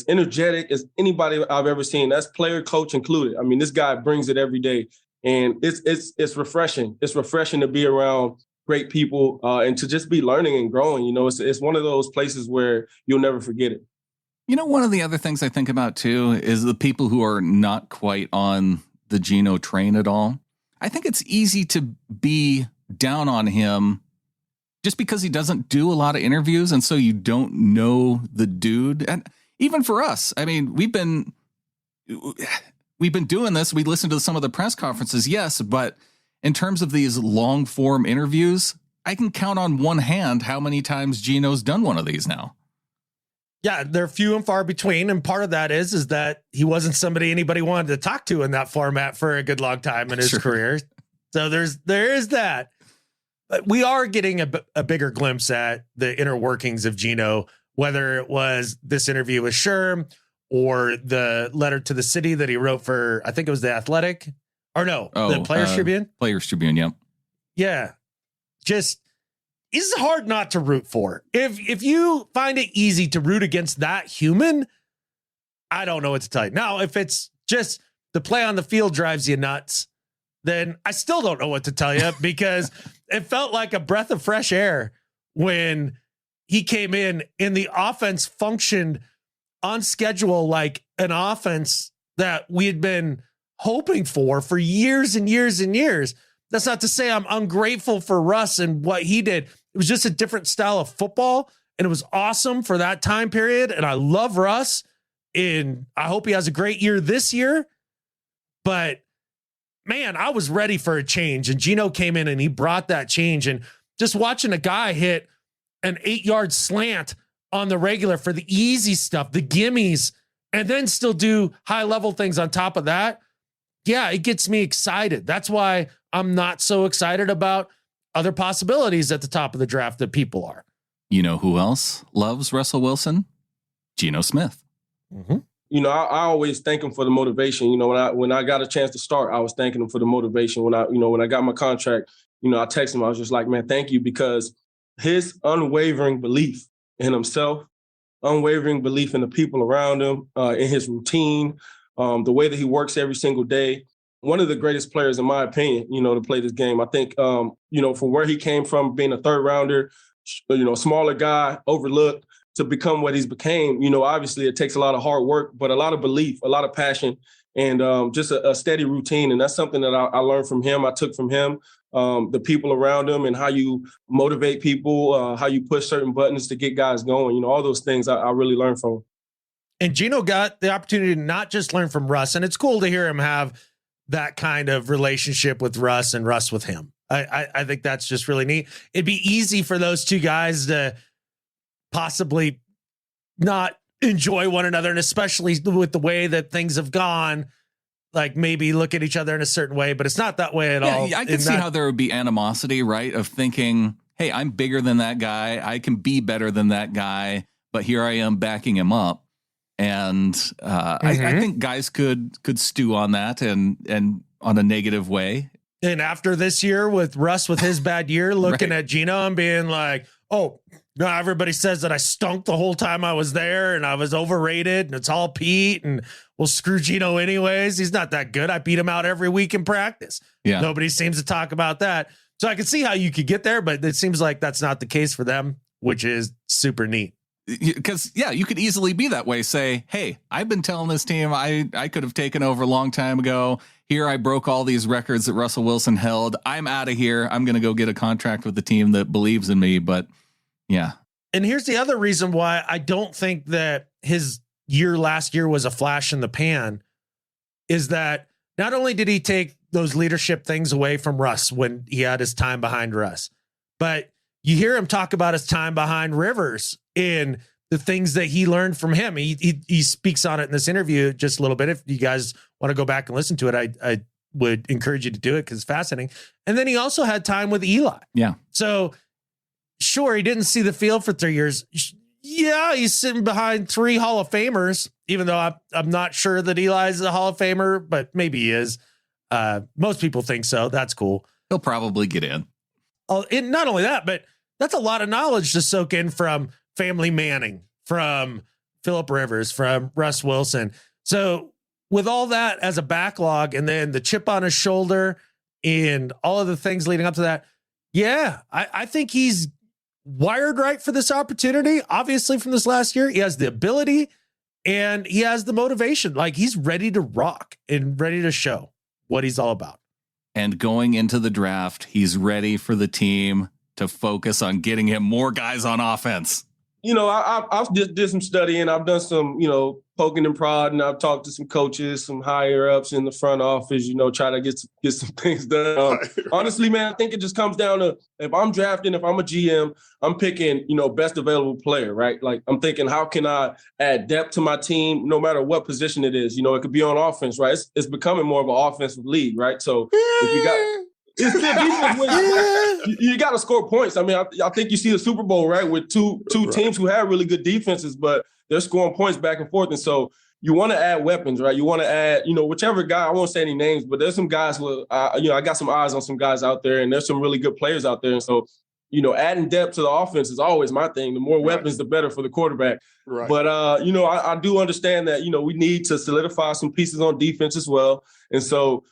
energetic as anybody I've ever seen. That's player, coach included. I mean, this guy brings it every day, and it's refreshing. It's refreshing to be around great people and to just be learning and growing. It's one of those places where you'll never forget it. One of the other things I think about too is the people who are not quite on the Geno train at all. I think it's easy to be down on him just because he doesn't do a lot of interviews, and so you don't know the dude. And even for us, I mean, we've been doing this. We listened to some of the press conferences, yes, but in terms of these long form interviews, I can count on one hand how many times Geno's done one of these now. Yeah, they're few and far between. And part of that is that he wasn't somebody anybody wanted to talk to in that format for a good long time in his career. So there is that. But we are getting a bigger glimpse at the inner workings of Geno, whether it was this interview with Sherm or the letter to the city that he wrote for, I think it was the Athletic, or no, the Players Tribune. Players Tribune, yep. Yeah. Just, it's hard not to root for. If you find it easy to root against that human, I don't know what to tell you. Now, if it's just the play on the field drives you nuts, then I still don't know what to tell you, because it felt like a breath of fresh air when he came in and the offense functioned on schedule like an offense that we had been hoping for years and years and years. That's not to say I'm ungrateful for Russ and what he did. It was just a different style of football, and it was awesome for that time period. And I love Russ, and I hope he has a great year this year. But man, I was ready for a change, and Geno came in and he brought that change. And just watching a guy hit an 8-yard slant on the regular for the easy stuff, the gimmies, and then still do high level things on top of that. Yeah, it gets me excited. That's why I'm not so excited about other possibilities at the top of the draft that people are. You know who else loves Russell Wilson? Geno Smith. Mm-hmm. You know, I always thank him for the motivation. You know, when I got a chance to start, I was thanking him for the motivation. When I got my contract, I texted him. I was just like, man, thank you, because his unwavering belief in himself, unwavering belief in the people around him, in his routine, the way that he works every single day. One of the greatest players, in my opinion, to play this game. I think, from where he came from, being a third rounder, smaller guy, overlooked, to become what he's became, obviously it takes a lot of hard work, but a lot of belief, a lot of passion, and just a steady routine. And that's something that I learned from him. I took from him, the people around him, and how you motivate people, how you push certain buttons to get guys going. All those things I really learned from him. And Geno got the opportunity to not just learn from Russ, and it's cool to hear him have that kind of relationship with Russ and Russ with him. I think that's just really neat. It'd be easy for those two guys to possibly not enjoy one another, and especially with the way that things have gone, like maybe look at each other in a certain way, but it's not that way at all. I can see how there would be animosity, right? Of thinking, hey, I'm bigger than that guy. I can be better than that guy, but here I am backing him up. And I think guys could stew on that and on a negative way. And after this year with Russ, with his bad year, looking at Geno and being like, oh, no, everybody says that I stunk the whole time I was there and I was overrated and it's all Pete and well, screw Geno anyways. He's not that good. I beat him out every week in practice. Yeah. Nobody seems to talk about that. So I can see how you could get there, but it seems like that's not the case for them, which is super neat. Because, you could easily be that way. Say, hey, I've been telling this team I could have taken over a long time ago. Here I broke all these records that Russell Wilson held. I'm out of here. I'm going to go get a contract with the team that believes in me. But yeah. And here's the other reason why I don't think that his last year was a flash in the pan, is that not only did he take those leadership things away from Russ when he had his time behind Russ, but you hear him talk about his time behind Rivers in the things that he learned from him. He speaks on it in this interview just a little bit. If you guys want to go back and listen to it, I would encourage you to do it because it's fascinating. And then he also had time with Eli. Yeah. So sure, he didn't see the field for 3 years. Yeah, he's sitting behind 3 Hall of Famers, even though I'm not sure that Eli's a Hall of Famer, but maybe he is. Most people think so. That's cool. He'll probably get in. Oh, and not only that, but that's a lot of knowledge to soak in from Family Manning, from Phillip Rivers, from Russ Wilson. So with all that as a backlog and then the chip on his shoulder and all of the things leading up to that, I think he's wired right for this opportunity. Obviously from this last year, he has the ability and he has the motivation. Like he's ready to rock and ready to show what he's all about. And going into the draft, he's ready for the team to focus on getting him more guys on offense. I've just did some studying. I've done some, poking and prodding. I've talked to some coaches, some higher ups in the front office, try to get some things done. Honestly, man, I think it just comes down to if I'm drafting, if I'm a GM, I'm picking, best available player, right? Like I'm thinking, how can I add depth to my team, no matter what position it is? It could be on offense, right? It's becoming more of an offensive league, right? So if you got it's still defense. You got to score points. I mean, I think you see the Super Bowl, right, with two teams who have really good defenses, but they're scoring points back and forth. And so you want to add weapons, right? You want to add, whichever guy. I won't say any names, but there's some guys who, I got some eyes on some guys out there, and there's some really good players out there. And so, adding depth to the offense is always my thing. The more weapons, the better for the quarterback. Right. But I do understand that we need to solidify some pieces on defense as well. And so.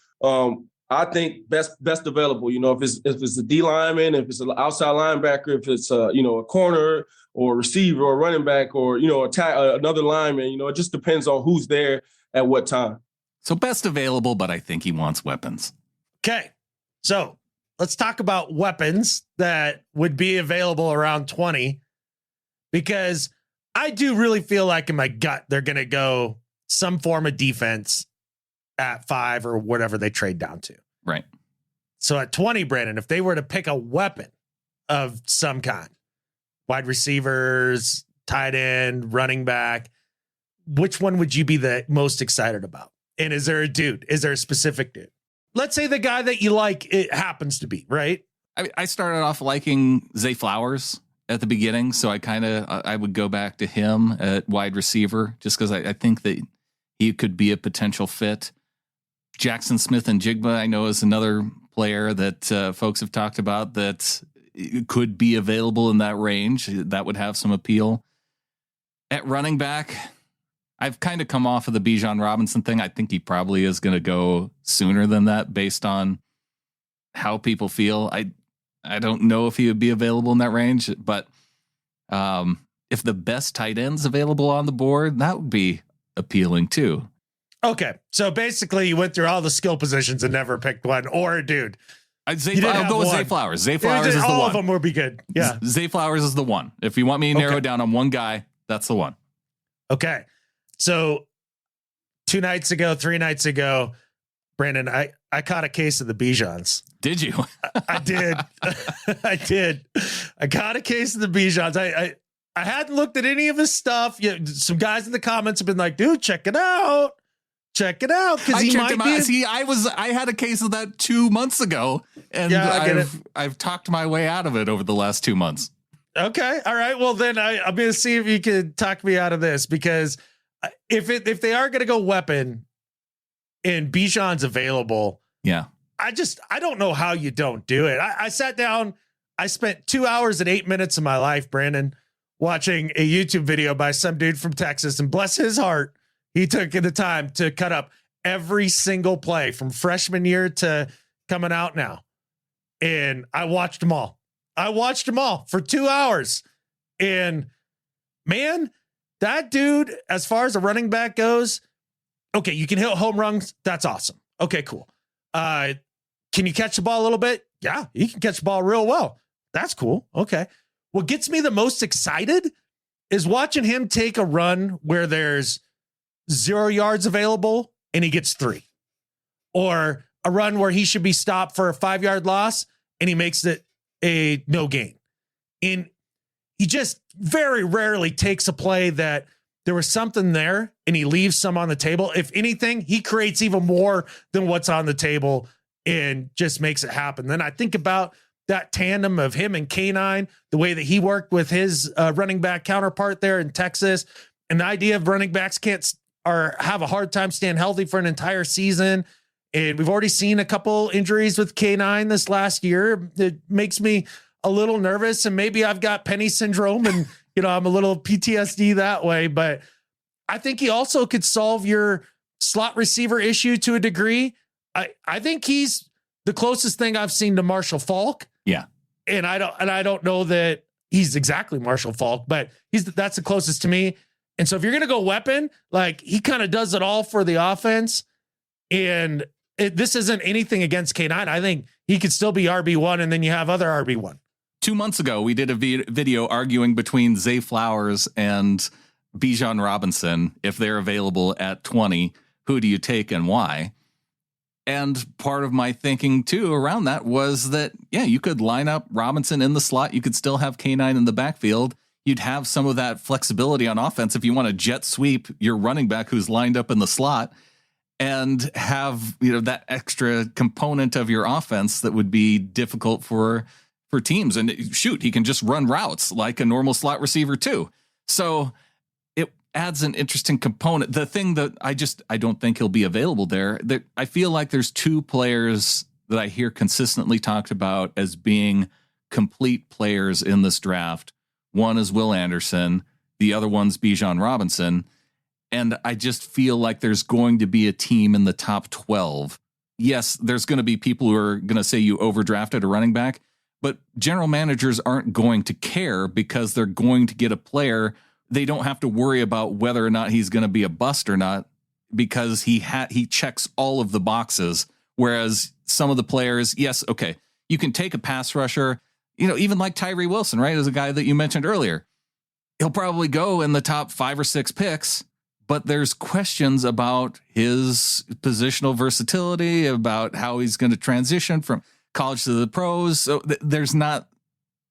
I think best available, if it's a D lineman, if it's an outside linebacker, if it's a corner or a receiver or a running back or, another lineman, it just depends on who's there at what time. So best available, but I think he wants weapons. Okay. So let's talk about weapons that would be available around 20, because I do really feel like in my gut, they're going to go some form of defense at 5 or whatever they trade down to. Right. So at 20, Brandon, if they were to pick a weapon of some kind, wide receivers, tight end, running back, which one would you be the most excited about? And is there a dude? Is there a specific dude? Let's say the guy that you like, it happens to be, right? I started off liking Zay Flowers at the beginning, so I would go back to him at wide receiver just because I think that he could be a potential fit. Jackson Smith and Jigba, I know, is another player that folks have talked about that could be available in that range. That would have some appeal. At running back, I've kind of come off of the Bijan Robinson thing. I think he probably is going to go sooner than that based on how people feel. I don't know if he would be available in that range, but if the best tight end's available on the board, that would be appealing too. Okay, so basically you went through all the skill positions and never picked one, or a dude. I'll go with Zay Flowers. Zay Flowers is the one. All of them would be good. Yeah. Zay Flowers is the one. If you want me to narrow it down on one guy, that's the one. Okay. So 3 nights ago, Brandon, I caught a case of the Bijans. Did you? I did. I did. I caught a case of the Bijans. I hadn't looked at any of his stuff. Some guys in the comments have been like, dude, check it out. Check it out, because he might be. See, I had a case of that 2 months ago, and I've talked my way out of it over the last 2 months. Okay, all right. Well, then I'm going to see if you can talk me out of this, because if they are going to go weapon and Bijan's available, yeah, I don't know how you don't do it. I sat down. I spent 2 hours and 8 minutes of my life, Brandon, watching a YouTube video by some dude from Texas, and bless his heart, he took the time to cut up every single play from freshman year to coming out now. And I watched them all. For 2 hours. And man, that dude, as far as a running back goes, okay, you can hit home runs. That's awesome. Okay, cool. Can you catch the ball a little bit? Yeah, he can catch the ball real well. That's cool. Okay. What gets me the most excited is watching him take a run where there's 0 yards available and he gets 3, or a run where he should be stopped for a 5-yard loss and he makes it a no gain. And he just very rarely takes a play that there was something there and he leaves some on the table. If anything, he creates even more than what's on the table and just makes it happen. Then I think about that tandem of him and K9, the way that he worked with his running back counterpart there in Texas, and the idea of running backs have a hard time staying healthy for an entire season. And we've already seen a couple injuries with K9 this last year. It makes me a little nervous, and maybe I've got Penny syndrome and, I'm a little PTSD that way, but I think he also could solve your slot receiver issue to a degree. I think he's the closest thing I've seen to Marshall Faulk. Yeah. And I don't know that he's exactly Marshall Faulk, but that's the closest to me. And so if you're going to go weapon, like, he kind of does it all for the offense. And this isn't anything against K9. I think he could still be RB1, and then you have other RB1. 2 months ago, we did a video arguing between Zay Flowers and Bijan Robinson. If they're available at 20, who do you take and why? And part of my thinking too around that was that, yeah, you could line up Robinson in the slot. You could still have K9 in the backfield. You'd have some of that flexibility on offense if you want to jet sweep your running back who's lined up in the slot and have, that extra component of your offense that would be difficult for teams. And shoot, he can just run routes like a normal slot receiver too. So it adds an interesting component. The thing that I don't think he'll be available there. I feel like there's two players that I hear consistently talked about as being complete players in this draft. One is Will Anderson. The other one's Bijan Robinson. And I just feel like there's going to be a team in the top 12. Yes, there's going to be people who are going to say you overdrafted a running back, but general managers aren't going to care because they're going to get a player. They don't have to worry about whether or not he's going to be a bust or not because he checks all of the boxes. Whereas some of the players, yes, okay, you can take a pass rusher, even like Tyree Wilson, right? As a guy that you mentioned earlier, he'll probably go in the top 5 or 6 picks, but there's questions about his positional versatility, about how he's going to transition from college to the pros. So there's not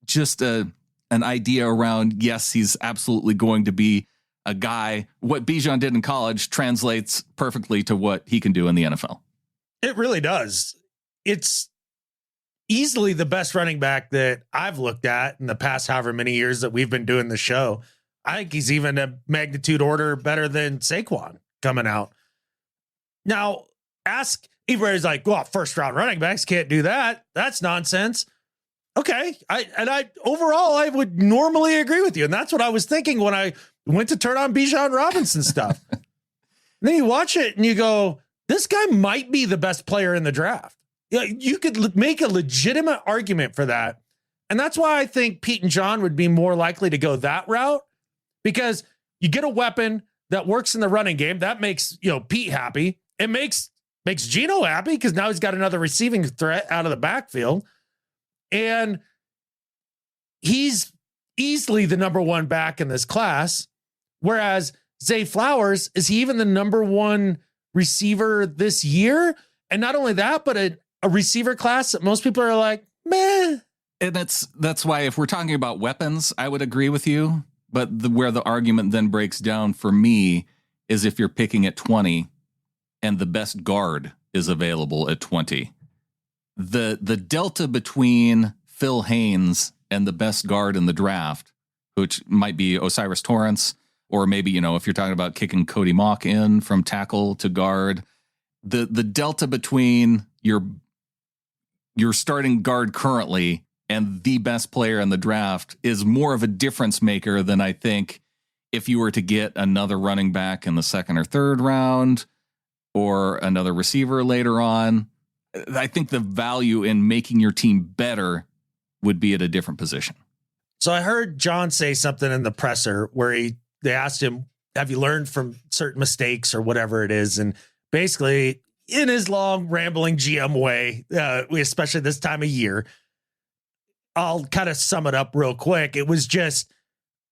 just an idea around, yes, he's absolutely going to be a guy. What Bijan did in college translates perfectly to what he can do in the NFL. It really does. It's easily the best running back that I've looked at in the past however many years that we've been doing the show. I think he's even a magnitude order better than Saquon coming out. Now, everybody's like, well, first round running backs can't do that. That's nonsense. Okay. I overall, I would normally agree with you. And that's what I was thinking when I went to turn on Bijan Robinson stuff. And then you watch it and you go, this guy might be the best player in the draft. You could make a legitimate argument for that. And that's why I think Pete and John would be more likely to go that route, because you get a weapon that works in the running game. That makes, Pete happy. It makes Geno happy because now he's got another receiving threat out of the backfield. And he's easily the number one back in this class. Whereas Zay Flowers, is he even the number one receiver this year? And not only that, but a receiver class that most people are like, meh. And that's why if we're talking about weapons, I would agree with you. But where the argument then breaks down for me is if you're picking at 20 and the best guard is available at 20. The delta between Phil Haynes and the best guard in the draft, which might be Osiris Torrance, or maybe, if you're talking about kicking Cody Mock in from tackle to guard, the delta between your starting guard currently and the best player in the draft is more of a difference maker than I think if you were to get another running back in the second or third round or another receiver later on. I think the value in making your team better would be at a different position. So I heard John say something in the presser where they asked him, have you learned from certain mistakes or whatever it is? And basically in his long rambling GM way, especially this time of year, I'll kind of sum it up real quick. It was just,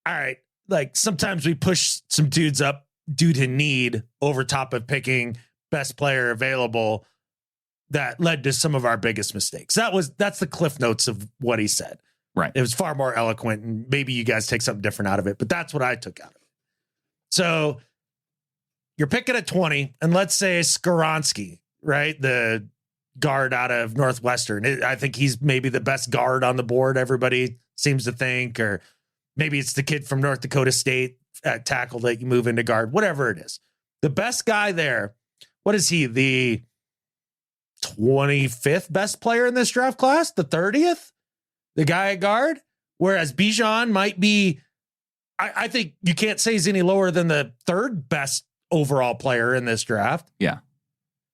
all right, like sometimes we push some dudes up due to need over top of picking best player available. That led to some of our biggest mistakes. That's the cliff notes of what he said. Right. It was far more eloquent, and maybe you guys take something different out of it, but that's what I took out of it. So you're picking at 20, and let's say Skoronski, right? The guard out of Northwestern. I think he's maybe the best guard on the board, everybody seems to think, or maybe it's the kid from North Dakota State at tackle that you move into guard, whatever it is. The best guy there, what is he? The 25th best player in this draft class? The 30th? The guy at guard? Whereas Bijan might be, I think you can't say he's any lower than the third best overall player in this draft. Yeah.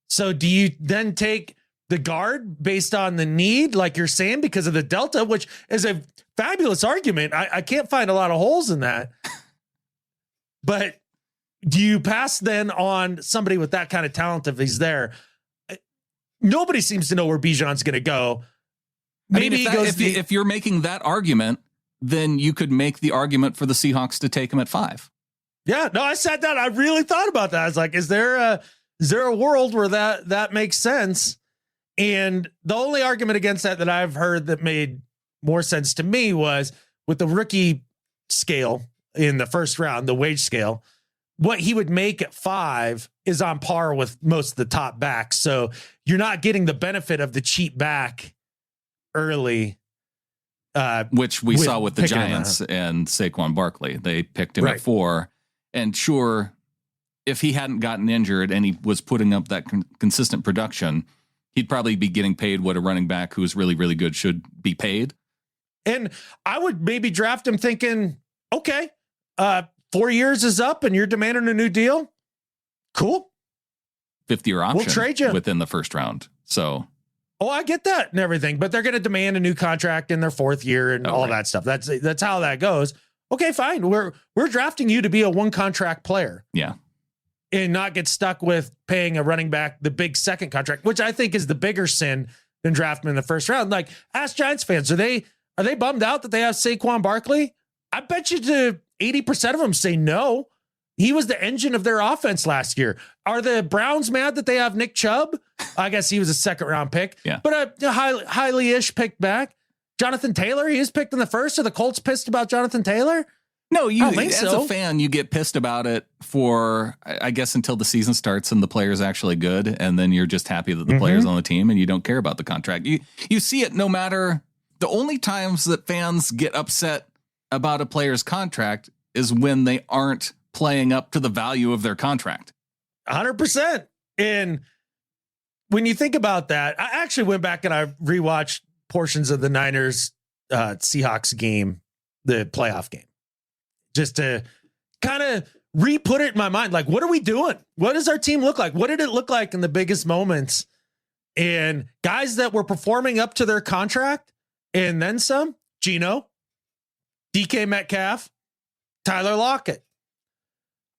So do you then take the guard based on the need, like you're saying, because of the delta, which is a fabulous argument. I can't find a lot of holes in that. But do you pass then on somebody with that kind of talent if he's there? Nobody seems to know where Bijan's going to go. Maybe if you're making that argument, then you could make the argument for the Seahawks to take him at 5. Yeah, no, I sat down. I really thought about that. I was like, is there a world where that makes sense? And the only argument against that I've heard that made more sense to me was with the rookie scale in the first round, the wage scale, what he would make at 5 is on par with most of the top backs. So you're not getting the benefit of the cheap back early. Which we saw with the Giants and Saquon Barkley. They picked him at 4. And sure, if he hadn't gotten injured and he was putting up that consistent production, he'd probably be getting paid what a running back who's really, really good should be paid. And I would maybe draft him thinking, okay, 4 years is up and you're demanding a new deal. Cool. 5th-year option we'll trade you within the first round. So, oh, I get that and everything, but they're going to demand a new contract in their 4th year and all that stuff. That's how that goes. Okay, fine. We're drafting you to be a one contract player. Yeah. And not get stuck with paying a running back the big second contract, which I think is the bigger sin than drafting in the first round. Like, ask Giants fans, are they bummed out that they have Saquon Barkley? I bet you to 80% of them say no. He was the engine of their offense last year. Are the Browns mad that they have Nick Chubb? I guess he was a 2nd round pick, but a highly-ish picked back. Jonathan Taylor, he was picked in the 1st. Are the Colts pissed about Jonathan Taylor? No, as a fan, you get pissed about it for, I guess, until the season starts and the player's actually good. And then you're just happy that the player's on the team and you don't care about the contract. You see it no matter. The only times that fans get upset about a player's contract is when they aren't playing up to the value of their contract. 100%. And when you think about that, I actually went back and I rewatched portions of the Niners Seahawks game, the playoff game, just to kind of re-put it in my mind. Like, what are we doing? What does our team look like? What did it look like in the biggest moments? And guys that were performing up to their contract and then some, Geno, DK Metcalf, Tyler Lockett.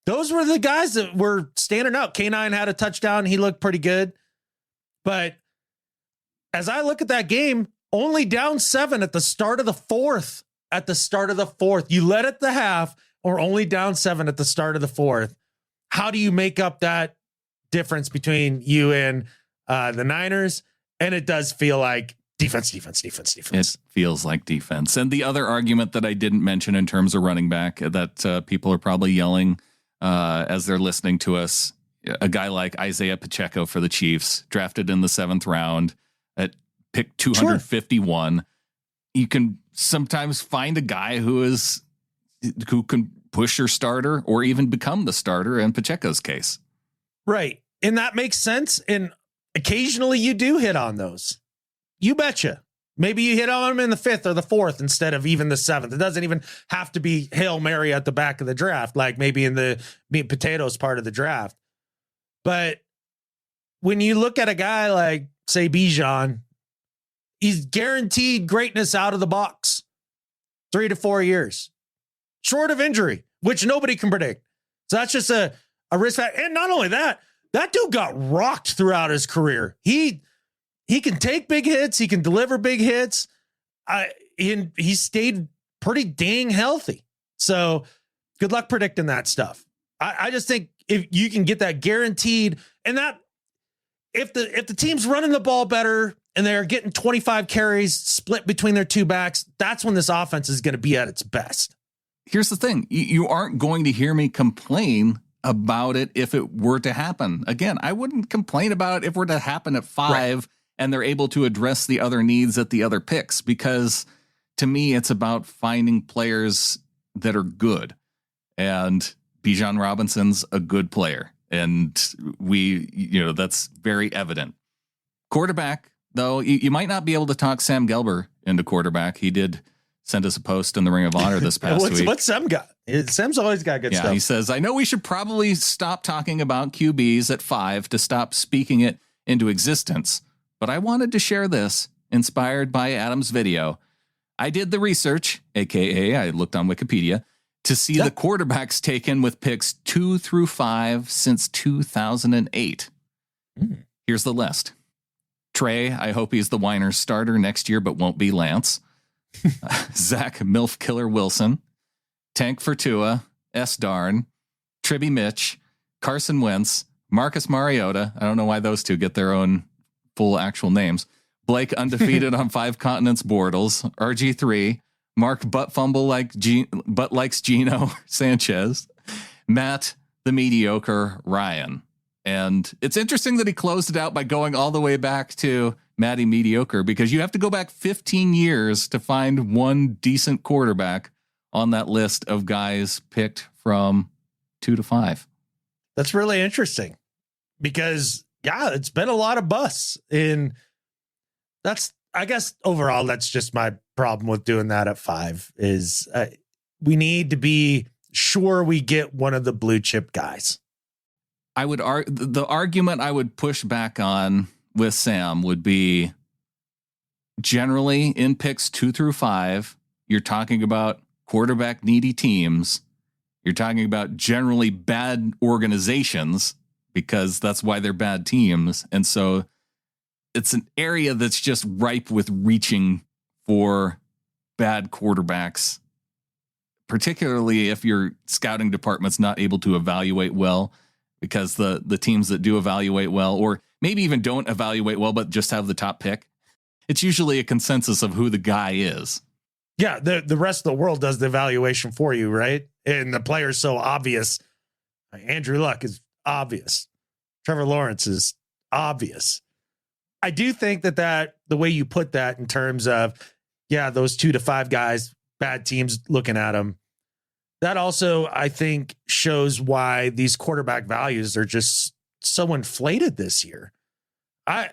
Those were the guys that were standing out. K9 had a touchdown. He looked pretty good. But as I look at that game, only down 7 at the start of the 4th. At the start of the 4th, you led at the half or only down 7 at the start of the 4th. How do you make up that difference between you and the Niners? And it does feel like defense. It feels like defense. And the other argument that I didn't mention in terms of running back that people are probably yelling as they're listening to us, a guy like Isaiah Pacheco for the Chiefs, drafted in the 7th round at pick 251. Sure. You can sometimes find a guy who can push your starter or even become the starter in Pacheco's case. Right. And that makes sense. And occasionally you do hit on those. You betcha. Maybe you hit on them in the 5th or the 4th instead of even the 7th. It doesn't even have to be Hail Mary at the back of the draft, like maybe in the meat and potatoes part of the draft. But when you look at a guy like, say, Bijan, he's guaranteed greatness out of the box. 3 to 4 years. Short of injury, which nobody can predict. So that's just a risk factor. And not only that dude got rocked throughout his career. He can take big hits. He can deliver big hits. He stayed pretty dang healthy. So good luck predicting that stuff. I just think if you can get that guaranteed, and that if the team's running the ball better and they're getting 25 carries split between their two backs, that's when this offense is going to be at its best. Here's the thing. You aren't going to hear me complain about it if it were to happen. Again, I wouldn't complain about it if it were to happen at 5. Right. And they're able to address the other needs at the other picks, because to me, it's about finding players that are good. And Bijan Robinson's a good player. And that's very evident. Quarterback, though, you might not be able to talk Sam Gelber into quarterback. He did send us a post in the Ring of Honor this past week. What's Sam got? Sam's always got good stuff. He says, I know we should probably stop talking about QBs at 5 to stop speaking it into existence. But I wanted to share this, inspired by Adam's video. I did the research, aka I looked on Wikipedia, to see the quarterbacks taken with picks 2 through 5 since 2008. Here's the list. Trey, I hope he's the Winers starter next year, but won't be Lance. Zach Milf Killer Wilson, Tank for Tua, S. Darn, Tribby Mitch, Carson Wentz, Marcus Mariota. I don't know why those two get their own full actual names. Blake undefeated on 5 continents Bortles, RG3, Mark butt fumble but likes Geno Sanchez, Matt the mediocre Ryan. And it's interesting that he closed it out by going all the way back to Matty Mediocre, because you have to go back 15 years to find one decent quarterback on that list of guys picked from 2 to 5. That's really interesting because, yeah, it's been a lot of busts. And that's, I guess, overall, that's just my problem with doing that at 5 is we need to be sure we get one of the blue chip guys. I would the argument I would push back on with Sam would be generally in picks 2 through 5, you're talking about quarterback needy teams. You're talking about generally bad organizations because that's why they're bad teams. And so it's an area that's just ripe with reaching for bad quarterbacks, particularly if your scouting department's not able to evaluate well, because the teams that do evaluate well, or maybe even don't evaluate well, but just have the top pick, it's usually a consensus of who the guy is. Yeah, the rest of the world does the evaluation for you, right? And the player's so obvious. Andrew Luck is obvious. Trevor Lawrence is obvious. I do think that the way you put that in terms of, yeah, those 2 to 5 guys, bad teams looking at them, that also, I think, shows why these quarterback values are just so inflated this year. I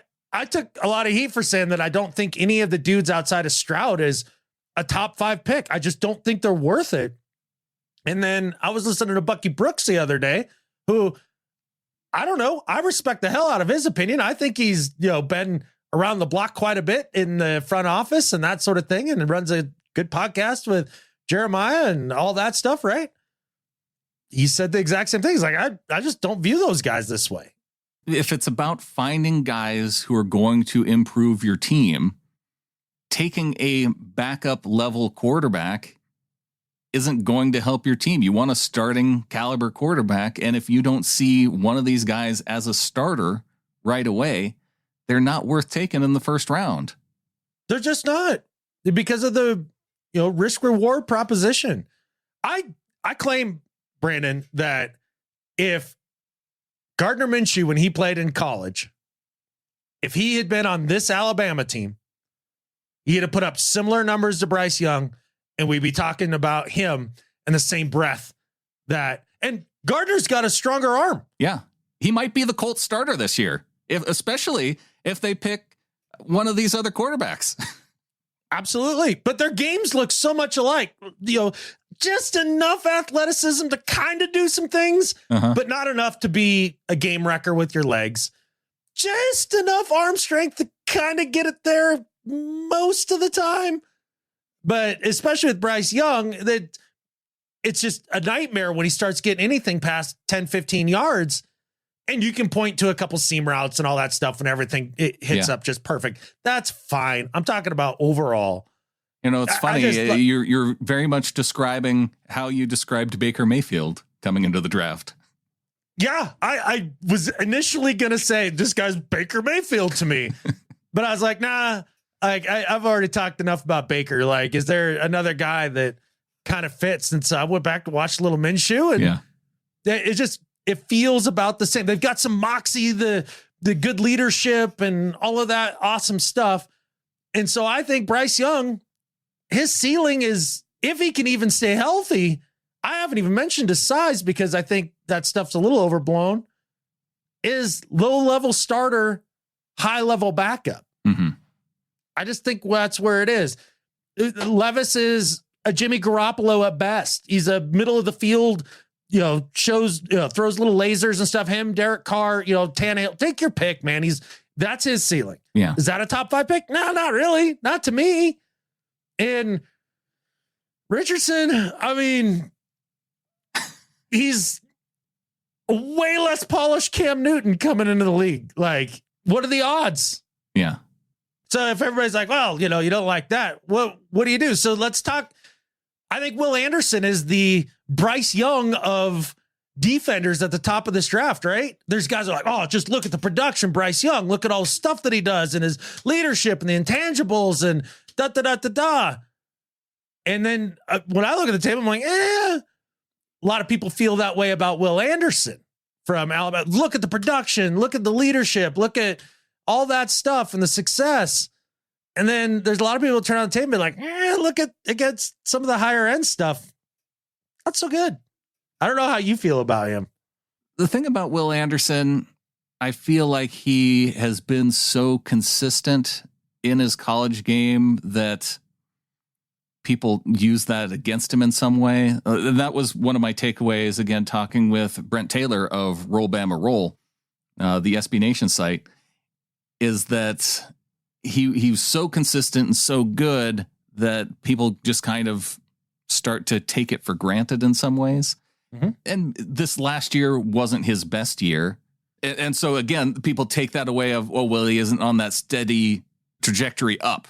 took a lot of heat for saying that I don't think any of the dudes outside of Stroud is a top 5 pick. I just don't think they're worth it. And then I was listening to Bucky Brooks the other day, who, I don't know, I respect the hell out of his opinion. I think he's, been around the block quite a bit in the front office and that sort of thing, and runs a good podcast with Jeremiah and all that stuff, right? He said the exact same thing. He's like, I just don't view those guys this way. If it's about finding guys who are going to improve your team, taking a backup level quarterback isn't going to help your team. You want a starting caliber quarterback. And if you don't see one of these guys as a starter right away, they're not worth taking in the first round. They're just not, because of the, risk reward proposition. I claim, Brandon, that if Gardner Minshew, when he played in college, if he had been on this Alabama team, he'd have put up similar numbers to Bryce Young, and we'd be talking about him in the same breath and Gardner's got a stronger arm. Yeah. He might be the Colts starter this year, especially if they pick one of these other quarterbacks. Absolutely. But their games look so much alike, just enough athleticism to kind of do some things, but not enough to be a game wrecker with your legs. Just enough arm strength to kind of get it there most of the time. But especially with Bryce Young, that it's just a nightmare when he starts getting anything past 10, 15 yards. And you can point to a couple seam routes and all that stuff and everything. It hits up just perfect. That's fine. I'm talking about overall. It's funny. You're very much describing how you described Baker Mayfield coming into the draft. Yeah, I was initially going to say this guy's Baker Mayfield to me, but I was like, nah, I've already talked enough about Baker. Like, is there another guy that kind of fits? And so I went back to watch a little Minshew, and it feels about the same. They've got some moxie, the good leadership and all of that awesome stuff. And so I think Bryce Young, his ceiling is, if he can even stay healthy, I haven't even mentioned his size because I think that stuff's a little overblown, is low-level starter, high-level backup. Mm-hmm. I just think that's where it is. Levis is a Jimmy Garoppolo at best. He's a middle of the field, throws little lasers and stuff. Him, Derek Carr, Tannehill, take your pick, man. That's his ceiling. Yeah. Is that a top 5 pick? No, not really. Not to me. And Richardson, I mean, he's a way less polished Cam Newton coming into the league. Like, what are the odds? Yeah. So if everybody's like, well, you don't like that, what do you do? So let's talk. I think Will Anderson is the Bryce Young of defenders at the top of this draft, right? There's guys who are like, oh, just look at the production, Bryce Young. Look at all the stuff that he does and his leadership and the intangibles and da-da-da-da-da. And then when I look at the table, I'm like, a lot of people feel that way about Will Anderson from Alabama. Look at the production, look at the leadership, look at all that stuff and the success. And then there's a lot of people turn on the table and be like, look at against some of the higher end stuff. Not so good. I don't know how you feel about him. The thing about Will Anderson, I feel like he has been so consistent in his college game that people use that against him in some way. And that was one of my takeaways, again, talking with Brent Taylor of Roll Bama Roll, the SB Nation site, is that he was so consistent and so good that people just kind of start to take it for granted in some ways. Mm-hmm. And this last year wasn't his best year. And so, again, people take that away of, oh, well, he isn't on that steady trajectory up.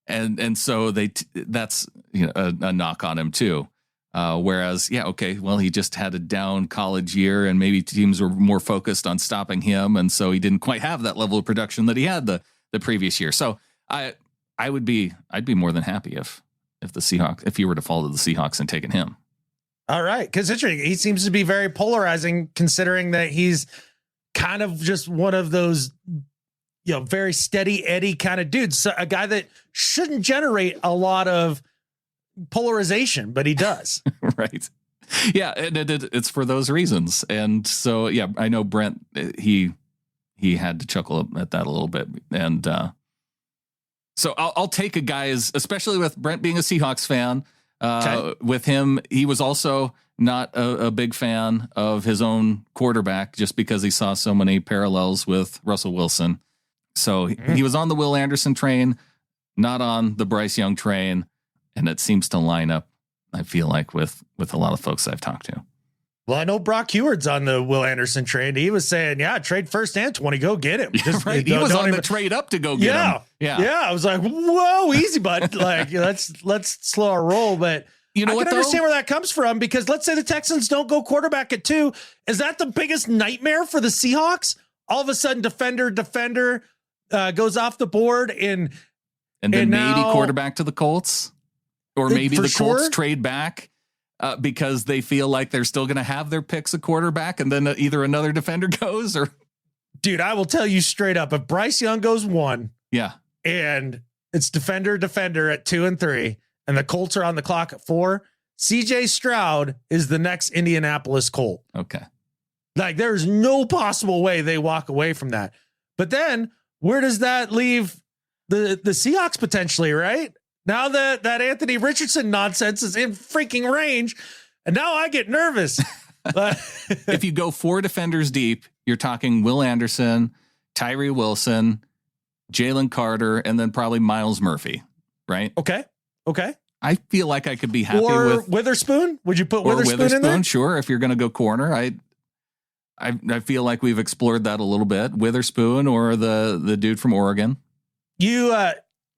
And so that's a knock on him, too. Whereas, well, he just had a down college year and maybe teams were more focused on stopping him. And so he didn't quite have that level of production that he had the previous year. So I'd be more than happy if the Seahawks, if you were to fall to the Seahawks and taken him. All right. Because he seems to be very polarizing, considering that he's kind of just one of those, very steady Eddie kind of dudes. So a guy that shouldn't generate a lot of polarization, but he does. Right. Yeah. And it's for those reasons. And so, I know Brent, he had to chuckle at that a little bit. And so I'll take a guy, especially with Brent being a Seahawks fan. Okay. With him, he was also not a big fan of his own quarterback just because he saw so many parallels with Russell Wilson. So he was on the Will Anderson train, not on the Bryce Young train. And it seems to line up, I feel like, with a lot of folks I've talked to. Well, I know Brock Heward's on the Will Anderson train. He was saying, trade first and 20, go get him. Just, right. He was on the trade up to go get him. Yeah. I was like, whoa, easy, bud. Like, let's slow our roll. But I can understand where that comes from, because let's say the Texans don't go quarterback at 2. Is that the biggest nightmare for the Seahawks? All of a sudden, defender goes off the board and then maybe quarterback to the Colts, or maybe the Colts trade back. Because they feel like they're still going to have their picks a quarterback, and then either another defender goes, or dude, I will tell you straight up, if Bryce Young goes 1, and it's defender at 2 and 3, and the Colts are on the clock at 4, CJ Stroud is the next Indianapolis Colt. Okay. Like, there's no possible way they walk away from that. But then where does that leave the Seahawks potentially, right? Now that Anthony Richardson nonsense is in freaking range, and now I get nervous. If you go 4 defenders deep, you're talking Will Anderson, Tyree Wilson, Jalen Carter, and then probably Miles Murphy, right? Okay. I feel like I could be happy with Witherspoon. Would you put Witherspoon in there? Sure. If you're going to go corner, I feel like we've explored that a little bit. Witherspoon or the dude from Oregon. You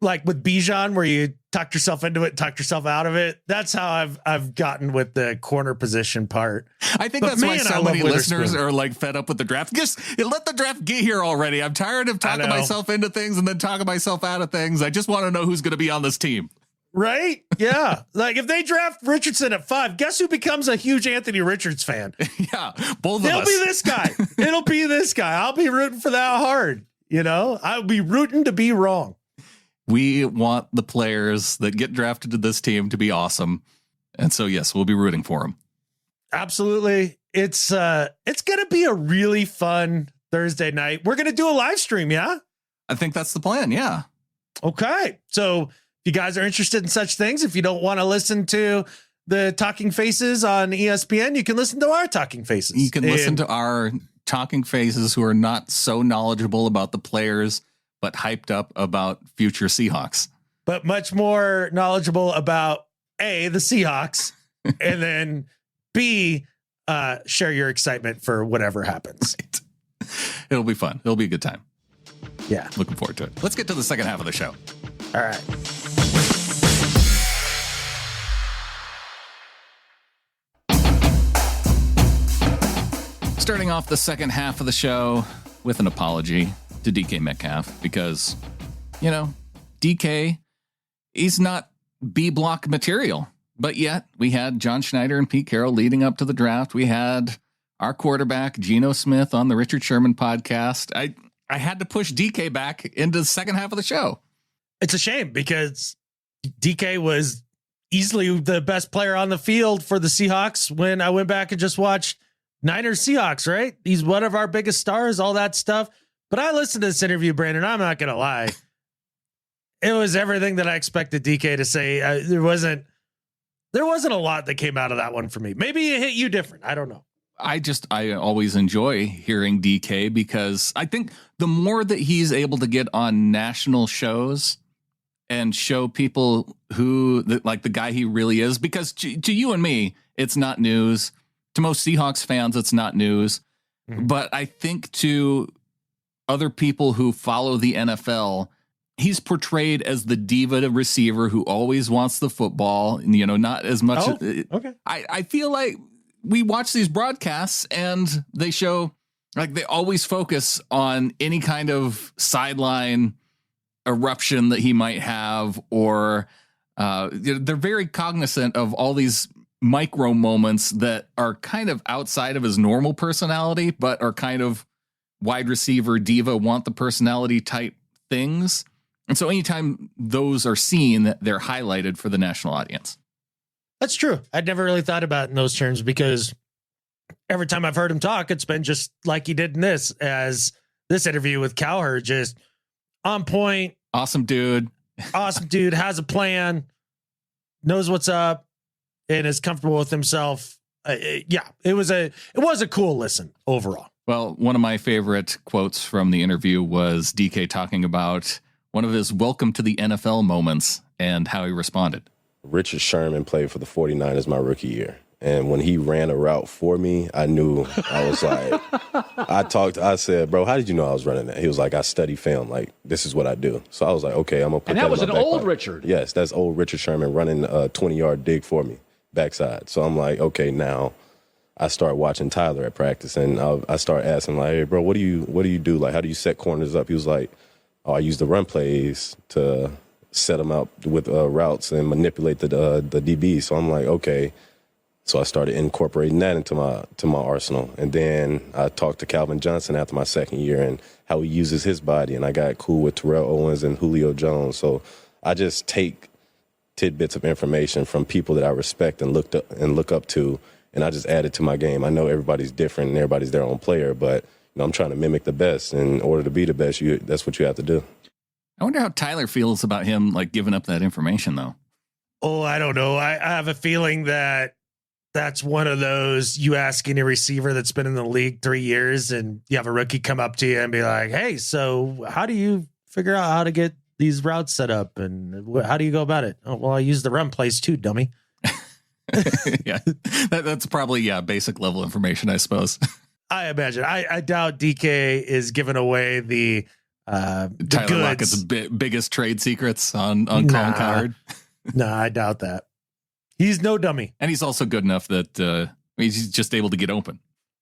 like with Bijan, where you tucked yourself into it, tucked yourself out of it. That's how I've gotten with the corner position part. I think that's why so many listeners are like fed up with the draft. Just let the draft get here already. I'm tired of talking myself into things and then talking myself out of things. I just want to know who's going to be on this team. Right? Yeah. Like if they draft Richardson at 5, guess who becomes a huge Anthony Richards fan? Yeah, both of us. It'll be this guy. It'll be this guy. I'll be rooting for that hard. I'll be rooting to be wrong. We want the players that get drafted to this team to be awesome. And so, yes, we'll be rooting for them. Absolutely. It's going to be a really fun Thursday night. We're going to do a live stream. Yeah. I think that's the plan. Yeah. Okay. So if you guys are interested in such things, if you don't want to listen to the Talking Faces on ESPN, you can listen to our Talking Faces. You can listen to our Talking Faces who are not so knowledgeable about the players, but hyped up about future Seahawks. But much more knowledgeable about A, the Seahawks, and then B, share your excitement for whatever happens. Right. It'll be fun. It'll be a good time. Yeah. Looking forward to it. Let's get to the second half of the show. All right. Starting off the second half of the show with an apology to DK Metcalf because, DK, he's not B block material. But yet we had John Schneider and Pete Carroll leading up to the draft. We had our quarterback, Geno Smith, on the Richard Sherman podcast. I had to push DK back into the second half of the show. It's a shame because DK was easily the best player on the field for the Seahawks when I went back and just watched Niners Seahawks, right? He's one of our biggest stars, all that stuff. But I listened to this interview, Brandon. I'm not going to lie. It was everything that I expected DK to say. There wasn't a lot that came out of that one for me. Maybe it hit you different. I don't know. I always enjoy hearing DK because I think the more that he's able to get on national shows and show people like the guy he really is, because to you and me, it's not news. To most Seahawks fans, it's not news. Mm-hmm. But I think to other people who follow the NFL, he's portrayed as the diva receiver who always wants the football, not as much. Oh, okay. I feel like we watch these broadcasts and they show like they always focus on any kind of sideline eruption that he might have, or they're very cognizant of all these micro moments that are kind of outside of his normal personality, but are kind of wide receiver diva, want the personality type things. And so anytime those are seen, they're highlighted for the national audience. That's true. I'd never really thought about it in those terms because every time I've heard him talk, it's been just like he did in this interview with Cowherd, just on point. Awesome dude. Awesome dude, has a plan, knows what's up, and is comfortable with himself. It was a cool listen overall. Well, one of my favorite quotes from the interview was DK talking about one of his welcome to the NFL moments and how he responded. Richard Sherman played for the 49ers my rookie year. And when he ran a route for me, I knew. I was like, I said, bro, how did you know I was running that? He was like, I study film. Like, this is what I do. So I was like, okay, I'm going to put that in my back pocket. And that was an old Richard. Yes, that's old Richard Sherman running a 20-yard dig for me, backside. So I'm like, okay, now I start watching Tyler at practice. And I start asking, like, hey, bro, what do you do? Like, how do you set corners up? He was like, oh, I use the run plays to set them up with routes and manipulate the DB. So I'm like, okay. So I started incorporating that into my arsenal. And then I talked to Calvin Johnson after my second year and how he uses his body. And I got cool with Terrell Owens and Julio Jones. So I just take tidbits of information from people that I respect and look up to, and I just add it to my game. I know everybody's different and everybody's their own player, but I'm trying to mimic the best. In order to be the best, that's what you have to do. I wonder how Tyler feels about him like giving up that information, though. Oh, I don't know. I have a feeling that that's one of those, you ask any receiver that's been in the league 3 years and you have a rookie come up to you and be like, hey, so how do you figure out how to get these routes set up? And how do you go about it? Oh, well, I use the run plays too, dummy. Yeah, that's probably, basic level information, I suppose. I imagine. I doubt DK is giving away the Tyler Lockett's biggest trade secrets on Colin Cowherd. No, I doubt that. He's no dummy. And he's also good enough that he's just able to get open.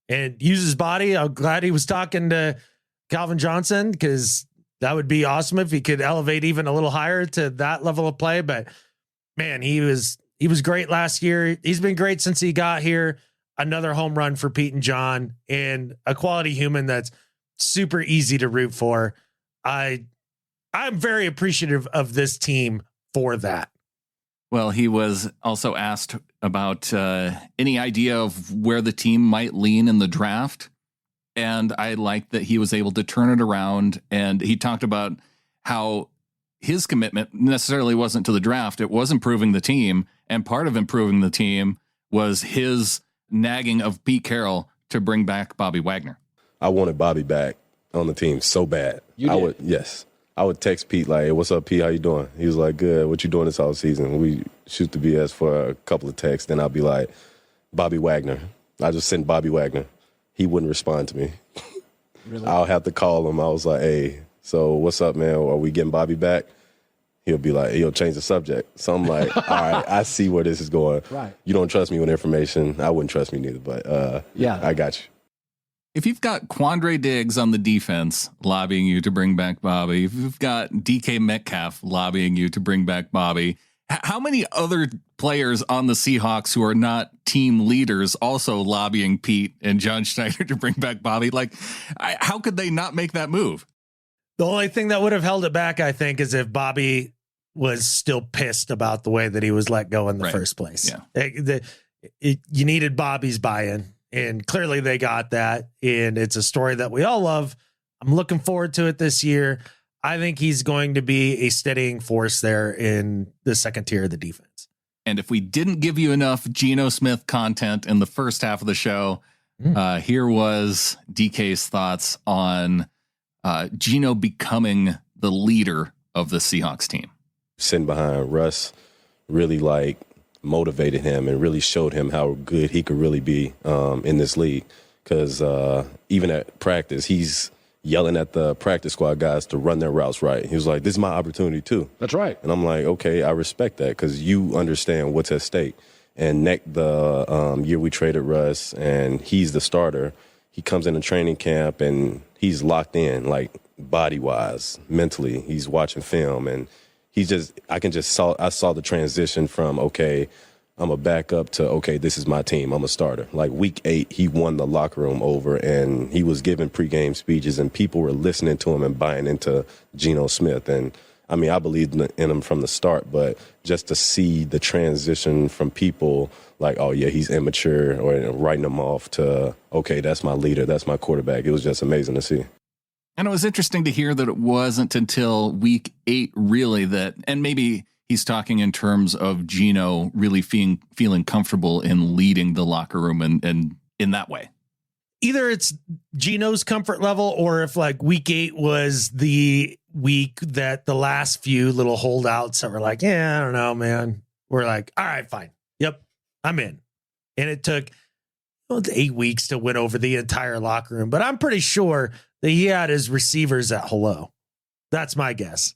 And use his body. I'm glad he was talking to Calvin Johnson because that would be awesome if he could elevate even a little higher to that level of play. But, man, he was great last year. He's been great since he got here. Another home run for Pete and John, and a quality human that's super easy to root for. I'm very appreciative of this team for that. Well, he was also asked about any idea of where the team might lean in the draft. And I liked that he was able to turn it around. And he talked about how his commitment necessarily wasn't to the draft. It was improving the team. And part of improving the team was his nagging of Pete Carroll to bring back Bobby Wagner. I wanted Bobby back on the team so bad. Yes. I would text Pete like, hey, what's up, Pete? How you doing? He was like, good. What you doing this offseason? We shoot the BS for a couple of texts. Then I'll be like, Bobby Wagner. I just sent Bobby Wagner. He wouldn't respond to me. Really? I'll have to call him. I was like, hey, So what's up, man? Are we getting Bobby back? He'll be like, he'll change the subject. So I'm like, all right, I see where this is going. Right. You don't trust me with information. I wouldn't trust me neither, but yeah, I got you. If you've got Quandre Diggs on the defense lobbying you to bring back Bobby, if you've got DK Metcalf lobbying you to bring back Bobby, how many other players on the Seahawks who are not team leaders also lobbying Pete and John Schneider to bring back Bobby? Like, how could they not make that move? The only thing that would have held it back, I think, is if Bobby was still pissed about the way that he was let go in the first place. Yeah. You needed Bobby's buy-in, and clearly they got that. And it's a story that we all love. I'm looking forward to it this year. I think he's going to be a steadying force there in the second tier of the defense. And if we didn't give you enough Geno Smith content in the first half of the show, here was DK's thoughts on Geno becoming the leader of the Seahawks team. Sitting behind Russ really like motivated him and really showed him how good he could really be in this league. Because even at practice, he's yelling at the practice squad guys to run their routes right. He was like, this is my opportunity too. That's right. And I'm like, okay, I respect that because you understand what's at stake. And the year we traded Russ and he's the starter, he comes into training camp and he's locked in, like body-wise, mentally. He's watching film and I saw the transition from, okay, I'm a backup to, okay, this is my team. I'm a starter. Like week 8, he won the locker room over and he was giving pregame speeches and people were listening to him and buying into Geno Smith. And I mean, I believed in him from the start, but just to see the transition from people like, oh yeah, he's immature or writing him off to, okay, that's my leader. That's my quarterback. It was just amazing to see. And it was interesting to hear that it wasn't until week 8 really that, and maybe he's talking in terms of Geno really feeling comfortable in leading the locker room and in that way. Either it's Geno's comfort level or if like week 8 was the week that the last few little holdouts that were like, yeah, I don't know, man. We're like, all right, fine. Yep, I'm in. And it took 8 weeks to win over the entire locker room. But I'm pretty sure that he had his receivers at hello. That's my guess.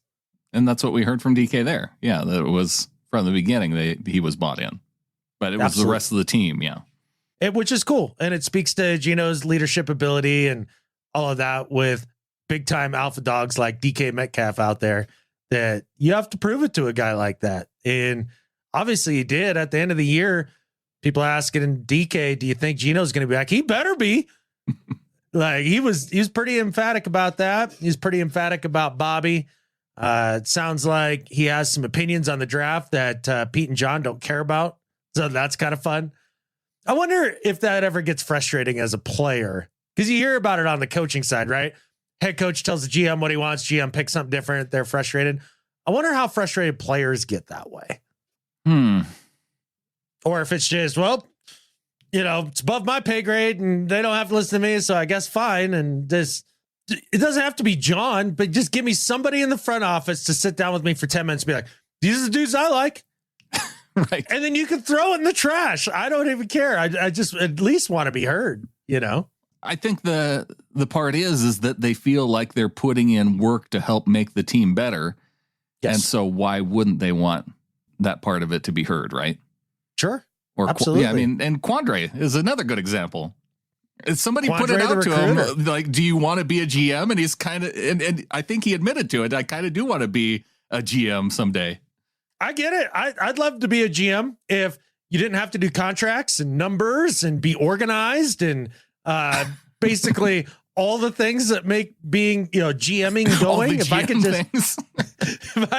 And that's what we heard from DK there. Yeah, that it was from the beginning he was bought in. But it was the rest of the team, yeah. Which is cool. And it speaks to Geno's leadership ability and all of that with big-time alpha dogs like DK Metcalf out there that you have to prove it to a guy like that. And obviously he did. At the end of the year, people asking DK, do you think Geno's going to be back? He better be. Like he was pretty emphatic about that. He's pretty emphatic about Bobby. It sounds like he has some opinions on the draft that Pete and John don't care about. So that's kind of fun. I wonder if that ever gets frustrating as a player, because you hear about it on the coaching side, right? Head coach tells the GM what he wants. GM picks something different. They're frustrated. I wonder how frustrated players get that way. Or if it's just, well, it's above my pay grade and they don't have to listen to me. So I guess fine. And it doesn't have to be John, but just give me somebody in the front office to sit down with me for 10 minutes and be like, these are the dudes I like. Right. And then you can throw it in the trash. I don't even care. I just at least want to be heard, I think the part is that they feel like they're putting in work to help make the team better. Yes. And so why wouldn't they want that part of it to be heard, right? Sure. Or absolutely. Yeah, I mean, and Quandre is another good example. Somebody Quandre, put it out to recruiter. him, like, do you want to be a GM? And he's kind of, and I think he admitted to it. I kind of do want to be a GM someday. I get it. I'd love to be a GM if you didn't have to do contracts and numbers and be organized and basically all the things that make being, GMing going. If I could just, if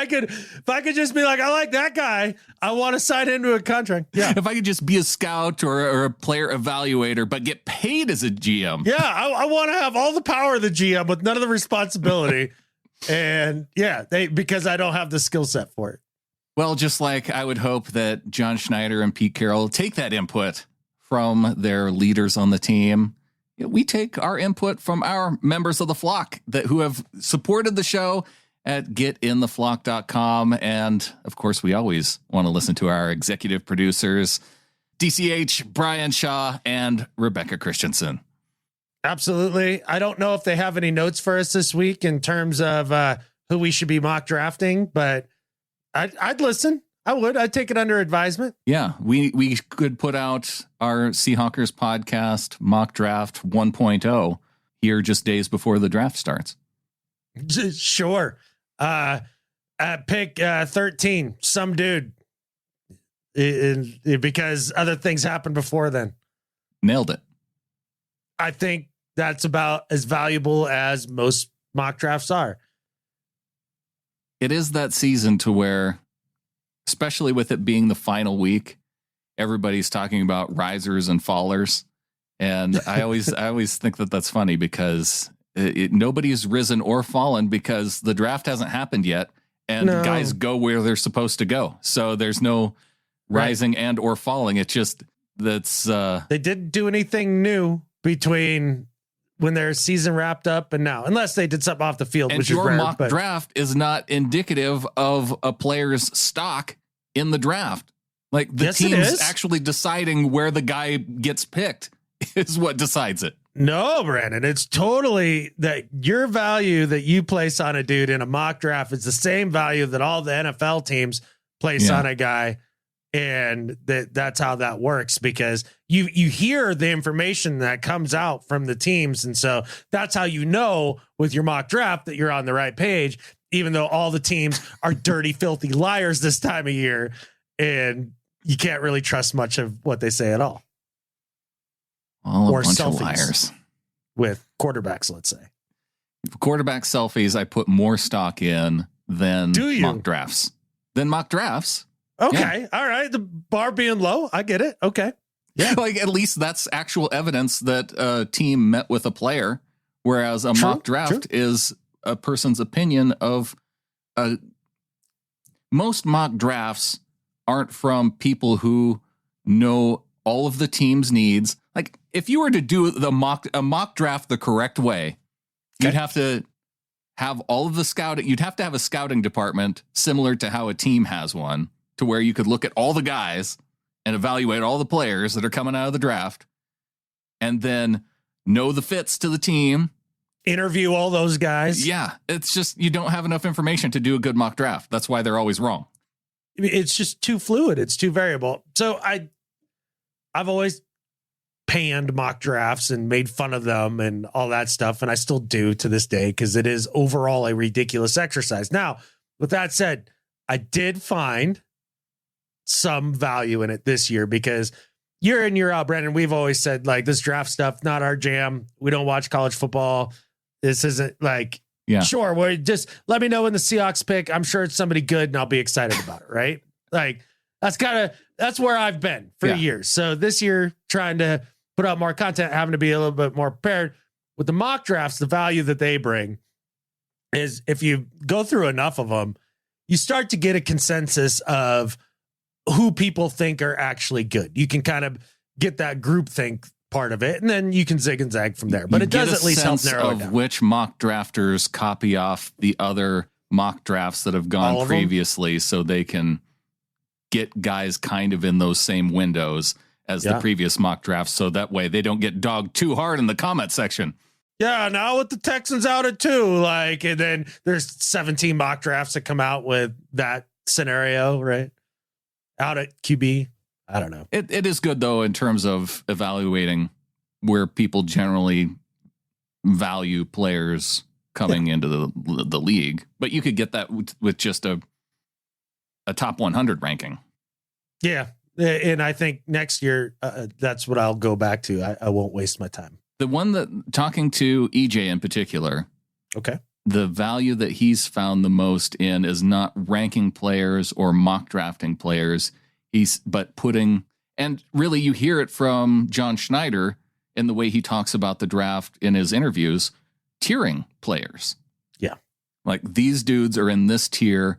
I could just be like, I like that guy. I want to sign into a contract. Yeah. If I could just be a scout or a player evaluator, but get paid as a GM. Yeah. I want to have all the power of the GM with none of the responsibility. And yeah, because I don't have the skill set for it. Well, just like I would hope that John Schneider and Pete Carroll take that input from their leaders on the team. We take our input from our members of the flock who have supported the show at getintheflock.com. And of course, we always want to listen to our executive producers, DCH, Brian Shaw, and Rebecca Christensen. Absolutely. I don't know if they have any notes for us this week in terms of who we should be mock drafting, but I'd listen. I would. I'd take it under advisement. Yeah, we could put out our Seahawkers podcast mock draft 1.0 here just days before the draft starts. Sure. At pick 13, some dude, because other things happened before then. Nailed it. I think that's about as valuable as most mock drafts are. It is that season to where, especially with it being the final week, everybody's talking about risers and fallers. And I always think that that's funny because nobody's risen or fallen because the draft hasn't happened yet. And guys go where they're supposed to go. So there's no rising and or falling. It's just that's they didn't do anything new between when their season wrapped up and now, unless they did something off the field, and which your is rare, mock draft is not indicative of a player's stock in the draft. Like the team's actually deciding where the guy gets picked is what decides it. No, Brandon, it's totally that your value that you place on a dude in a mock draft is the same value that all the NFL teams place on a guy. And that's how that works, because you hear the information that comes out from the teams. And so that's how you know with your mock draft that you're on the right page, even though all the teams are dirty, filthy liars this time of year. And you can't really trust much of what they say at all. All a bunch of liars. With quarterbacks, let's say. Quarterback selfies, I put more stock in than mock drafts. Okay. Yeah. All right. The bar being low. I get it. Okay. Yeah. Like at least that's actual evidence that a team met with a player, whereas a mock draft is a person's opinion of most mock drafts aren't from people who know all of the team's needs. Like if you were to do a mock draft the correct way, you'd have to have all of the scouting. You'd have to have a scouting department similar to how a team has one, to where you could look at all the guys and evaluate all the players that are coming out of the draft and then know the fits to the team. Interview all those guys. Yeah. It's just, you don't have enough information to do a good mock draft. That's why they're always wrong. It's just too fluid. It's too variable. So I've always panned mock drafts and made fun of them and all that stuff. And I still do to this day, because it is overall a ridiculous exercise. Now, with that said, I did find some value in it this year, because year in, year out, Brandon, we've always said like this draft stuff, not our jam. We don't watch college football. This isn't like, sure, we're just let me know when the Seahawks pick. I'm sure it's somebody good and I'll be excited about it. Right. Like that's where I've been for years. So this year, trying to put out more content, having to be a little bit more prepared with the mock drafts. The value that they bring is if you go through enough of them, you start to get a consensus of who people think are actually good. You can kind of get that group think part of it, and then you can zig and zag from there. But it does at least help narrow it down. Which mock drafters copy off the other mock drafts that have gone previously, so they can get guys kind of in those same windows as the previous mock drafts, so that way they don't get dogged too hard in the comment section. Yeah, now with the Texans out at 2, like, and then there's 17 mock drafts that come out with that scenario, right? Out at QB. I don't know. It is good, though, in terms of evaluating where people generally value players coming into the league. But you could get that with just a top 100 ranking. Yeah. And I think next year, that's what I'll go back to. I won't waste my time. The one that, talking to EJ in particular, the value that he's found the most in is not ranking players or mock drafting players. But putting, and really you hear it from John Schneider in the way he talks about the draft in his interviews, tiering players. Yeah. Like these dudes are in this tier,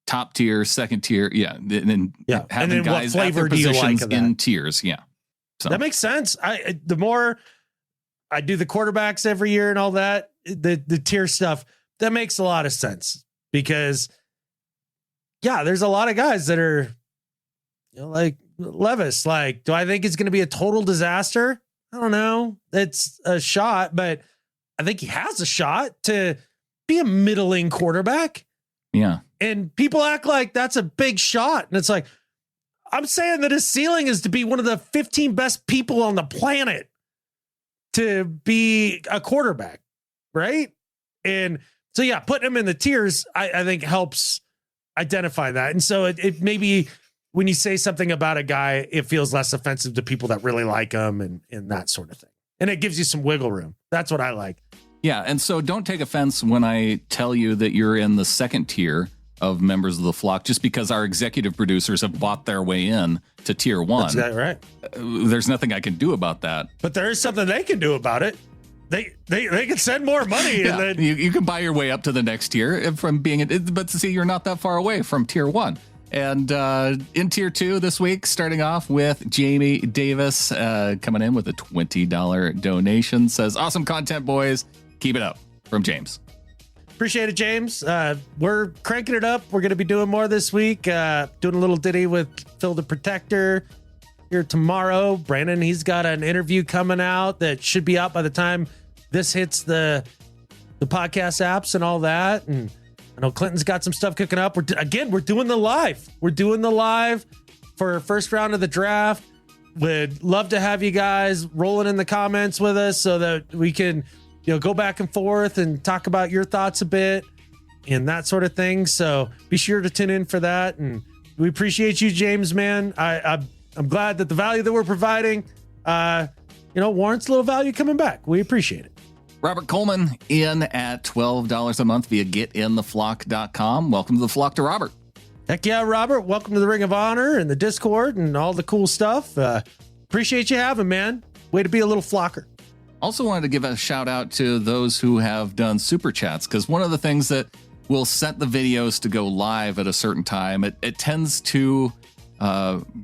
top tier, second tier. Yeah. And having and then guys what flavor at their do you positions like in tiers. Yeah. So that makes sense. The more I do the quarterbacks every year and all that, the tier stuff, that makes a lot of sense, because there's a lot of guys that are, like Levis. Like, do I think it's going to be a total disaster? I don't know. It's a shot, but I think he has a shot to be a middling quarterback. Yeah. And people act like that's a big shot. And it's like, I'm saying that his ceiling is to be one of the 15 best people on the planet to be a quarterback. Right. And so, yeah, putting him in the tiers, I think helps identify that. And so it maybe when you say something about a guy, it feels less offensive to people that really like him and that sort of thing. And it gives you some wiggle room. That's what I like. Yeah. And so don't take offense when I tell you that you're in the second tier of members of the flock, just because our executive producers have bought their way in to tier 1. That's that right. There's nothing I can do about that. But there is something they can do about it. They can send more money. Yeah, and then you can buy your way up to the next tier from being, but see, you're not that far away from tier 1. And in tier 2 this week, starting off with Jamie Davis coming in with a $20 donation, says, awesome content, boys. Keep it up, from James. Appreciate it, James. We're cranking it up. We're going to be doing more this week. Doing a little ditty with Phil the Protector here tomorrow. Brandon, he's got an interview coming out that should be out by the time this hits the podcast apps and all that. And I know Clinton's got some stuff cooking up. We're doing the live. We're doing the live for first round of the draft. Would love to have you guys rolling in the comments with us so that we can, go back and forth and talk about your thoughts a bit and that sort of thing. So be sure to tune in for that. And we appreciate you, James, man. I'm glad that the value that we're providing, warrants a little value coming back. We appreciate it. Robert Coleman in at $12 a month via getintheflock.com. Welcome to the flock to Robert. Heck yeah, Robert. Welcome to the Ring of Honor and the Discord and all the cool stuff. Appreciate you having, man. Way to be a little flocker. Also wanted to give a shout out to those who have done super chats, because one of the things that will set the videos to go live at a certain time, it tends to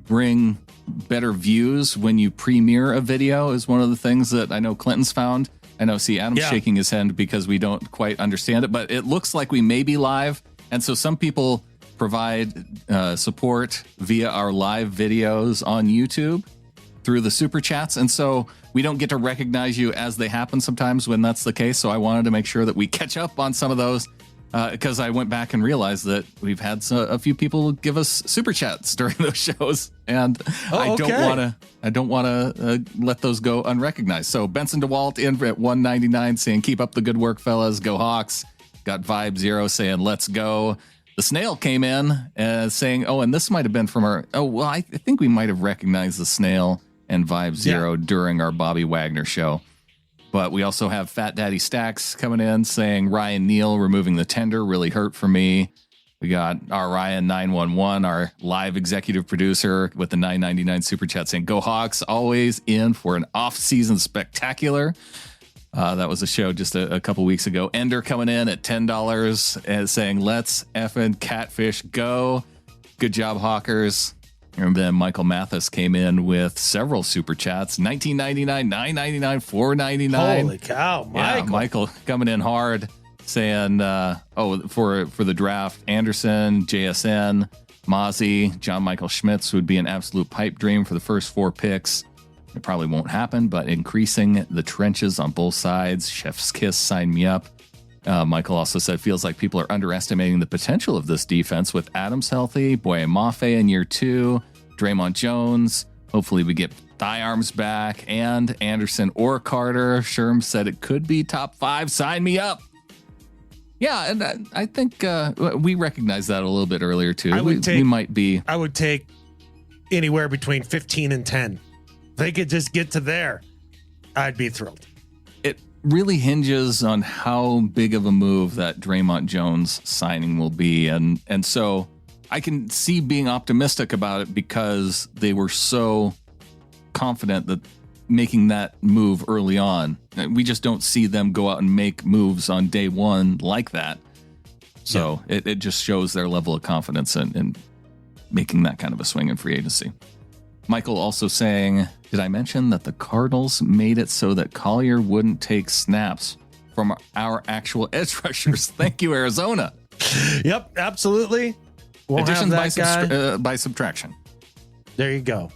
bring better views when you premiere a video, is one of the things that I know Clinton's found. I know, see, Adam's shaking his head because we don't quite understand it, but it looks like we may be live. And so some people provide support via our live videos on YouTube through the super chats. And so we don't get to recognize you as they happen sometimes when that's the case. So I wanted to make sure that we catch up on some of those, because I went back and realized that we've had a few people give us super chats during those shows, and I don't want to let those go unrecognized. So Benson DeWalt in at $1.99 saying, keep up the good work, fellas. Go Hawks. Got Vibe Zero saying, let's go. The Snail came in saying, and this might have been from I think we might have recognized the Snail and Vibe Zero during our Bobby Wagner show. But we also have Fat Daddy Stacks coming in saying, Ryan Neal removing the tender really hurt for me. We got our Ryan 911, our live executive producer, with the $9.99 super chat saying, go Hawks, always in for an off-season spectacular. That was a show just a couple weeks ago. Ender coming in at $10 and saying, let's effing catfish go. Good job, Hawkers. And then Michael Mathis came in with several super chats, $19.99, $9.99, $4.99. Holy cow, Michael. Yeah, Michael coming in hard, saying, for the draft, Anderson, JSN, Mozzie, John Michael Schmitz would be an absolute pipe dream for the first 4 picks. It probably won't happen, but increasing the trenches on both sides. Chef's kiss, sign me up. Michael also said, feels like people are underestimating the potential of this defense with Adams healthy, Boye Mafe in year 2, Draymond Jones. Hopefully we get thigh arms back, and Anderson or Carter. Sherm said it could be top 5. Sign me up. Yeah, and I think we recognized that a little bit earlier too. I would take anywhere between 15 and 10. If they could just get to there, I'd be thrilled. It really hinges on how big of a move that Draymond Jones signing will be. And so I can see being optimistic about it because they were so confident that making that move early on. We just don't see them go out and make moves on day one like that. So it just shows their level of confidence in making that kind of a swing in free agency. Michael also saying, did I mention that the Cardinals made it so that Collier wouldn't take snaps from our actual edge rushers? Thank you, Arizona. Yep, absolutely. Won't Addition have that by subtraction. There you go.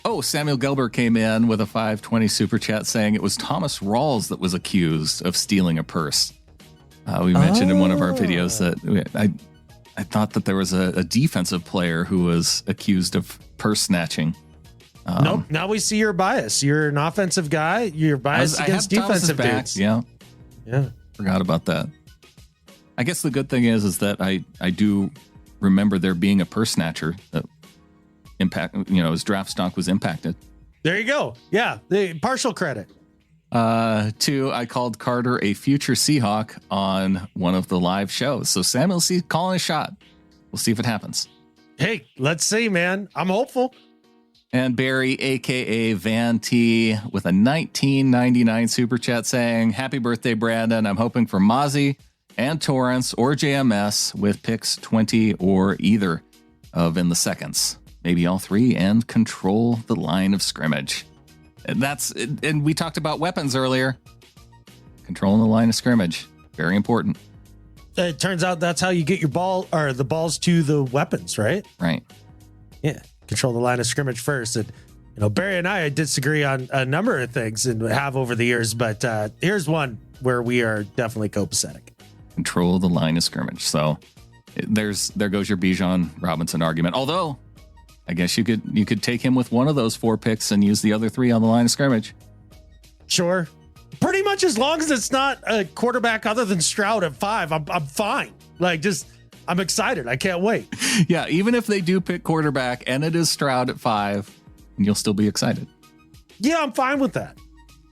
Oh, Samuel Gelber came in with a 520 super chat saying it was Thomas Rawls that was accused of stealing a purse. We mentioned in one of our videos that I thought that there was a defensive player who was accused of purse snatching. Nope. Now we see your bias. You're an offensive guy. You're biased against defensive dudes. Yeah. Yeah. Forgot about that. I guess the good thing is that I do remember there being a purse snatcher that his draft stock was impacted. There you go. Yeah. The partial credit. 2, I called Carter a future Seahawk on one of the live shows. So Samuel C calling a shot. We'll see if it happens. Hey, let's see, man. I'm hopeful. And Barry, a.k.a. Van T, with a 1999 super chat saying, happy birthday, Brandon. I'm hoping for Mozzie and Torrance or JMS with picks 20 or either of in the seconds. Maybe all three, and control the line of scrimmage. And we talked about weapons earlier. Controlling the line of scrimmage. Very important. It turns out that's how you get your ball or the balls to the weapons, right? Right. Yeah. Control the line of scrimmage first. And, Barry and I disagree on a number of things and have over the years, but here's one where we are definitely copacetic. Control the line of scrimmage. So there goes your Bijan Robinson argument. Although, I guess you could take him with one of those 4 picks and use the other 3 on the line of scrimmage. Sure. Pretty much as long as it's not a quarterback other than Stroud at 5, I'm fine. I'm excited. I can't wait. Yeah, even if they do pick quarterback and it is Stroud at 5, you'll still be excited. Yeah, I'm fine with that.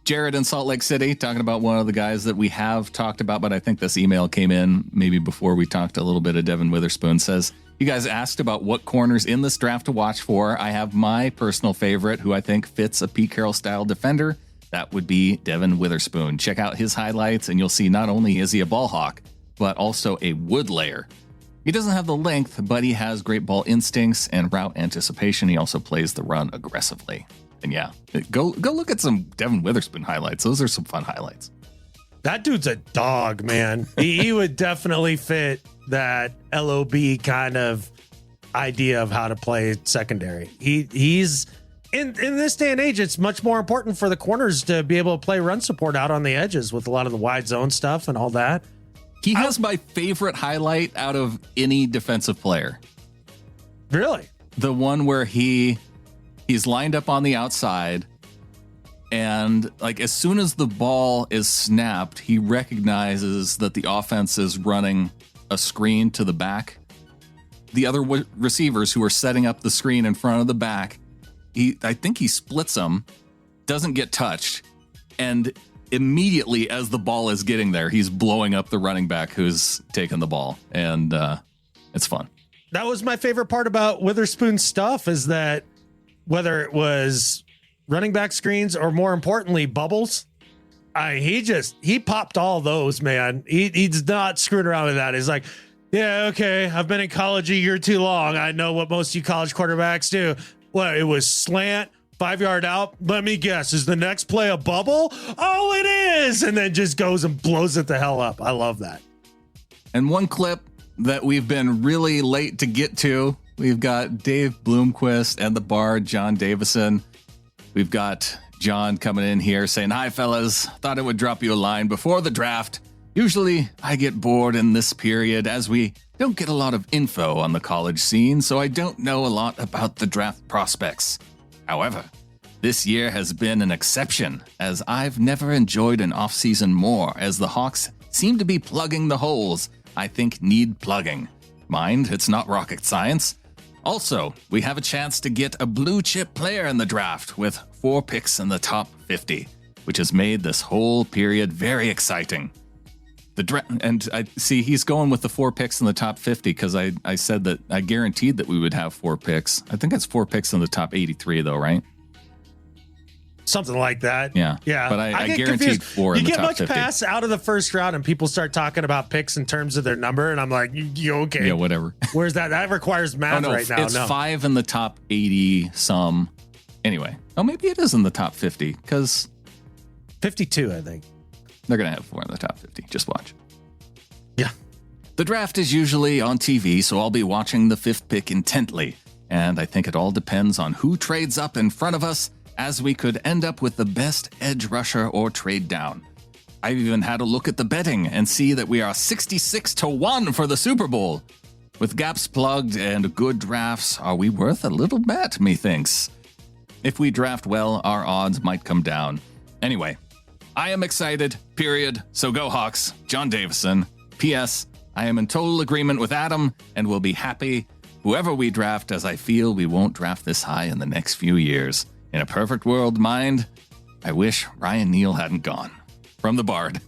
Jared in Salt Lake City talking about one of the guys that we have talked about, but I think this email came in maybe before we talked a little bit of Devin Witherspoon. Says, you guys asked about what corners in this draft to watch for. I have my personal favorite, who I think fits a Pete Carroll style defender. That would be Devin Witherspoon. Check out his highlights and you'll see not only is he a ball hawk, but also a wood layer. He doesn't have the length, but he has great ball instincts and route anticipation. He also plays the run aggressively. And yeah, go look at some Devin Witherspoon highlights. Those are some fun highlights. That dude's a dog, man. he would definitely fit that LOB kind of idea of how to play secondary. He's in this day and age, it's much more important for the corners to be able to play run support out on the edges with a lot of the wide zone stuff and all that. He has my favorite highlight out of any defensive player. Really? The one where he's lined up on the outside, and as soon as the ball is snapped, he recognizes that the offense is running a screen to the back. The other receivers who are setting up the screen in front of the back, I think he splits them, doesn't get touched, and immediately as the ball is getting there, he's blowing up the running back who's taken the ball, and it's fun. That was my favorite part about Witherspoon's stuff, is that whether it was running back screens or more importantly bubbles, he popped all those, man. He's not screwing around with that. He's like, yeah, okay, I've been in college a year too long. I know what most of you college quarterbacks do. Well, it was slant, 5-yard out. Let me guess, is the next play a bubble? Oh, it is. And then just goes and blows it the hell up. I love that. And one clip that we've been really late to get to, we've got Dave Bloomquist and the Bard, John Davison. We've got John coming in here saying, hi, fellas. Thought I would drop you a line before the draft. Usually I get bored in this period as we don't get a lot of info on the college scene, so I don't know a lot about the draft prospects. However, this year has been an exception, as I've never enjoyed an offseason more, as the Hawks seem to be plugging the holes I think need plugging. Mind, it's not rocket science. Also, we have a chance to get a blue chip player in the draft with 4 picks in the top 50, which has made this whole period very exciting. And I see he's going with the 4 picks in the top 50 because I said that I guaranteed that we would have 4 picks. I think it's 4 picks in the top 83 though, right? Something like that. Yeah. Yeah. But I get guaranteed confused. 4 in the top 50. You get much pass out of the first round and people start talking about picks in terms of their number. And I'm like, you okay? Yeah, whatever. Where's that? That requires math right now. It's 5 in the top 80 some. Anyway. Oh, maybe it is in the top 50 because 52, I think. They're going to have 4 in the top 50. Just watch. Yeah. The draft is usually on TV, so I'll be watching the 5th pick intently. And I think it all depends on who trades up in front of us, as we could end up with the best edge rusher or trade down. I've even had a look at the betting and see that we are 66-1 for the Super Bowl. With gaps plugged and good drafts, are we worth a little bet, methinks? If we draft well, our odds might come down. Anyway, I am excited, period. So go Hawks. John Davison. P.S. I am in total agreement with Adam and will be happy whoever we draft, as I feel we won't draft this high in the next few years. In a perfect world, mind, I wish Ryan Neal hadn't gone. From the Bard.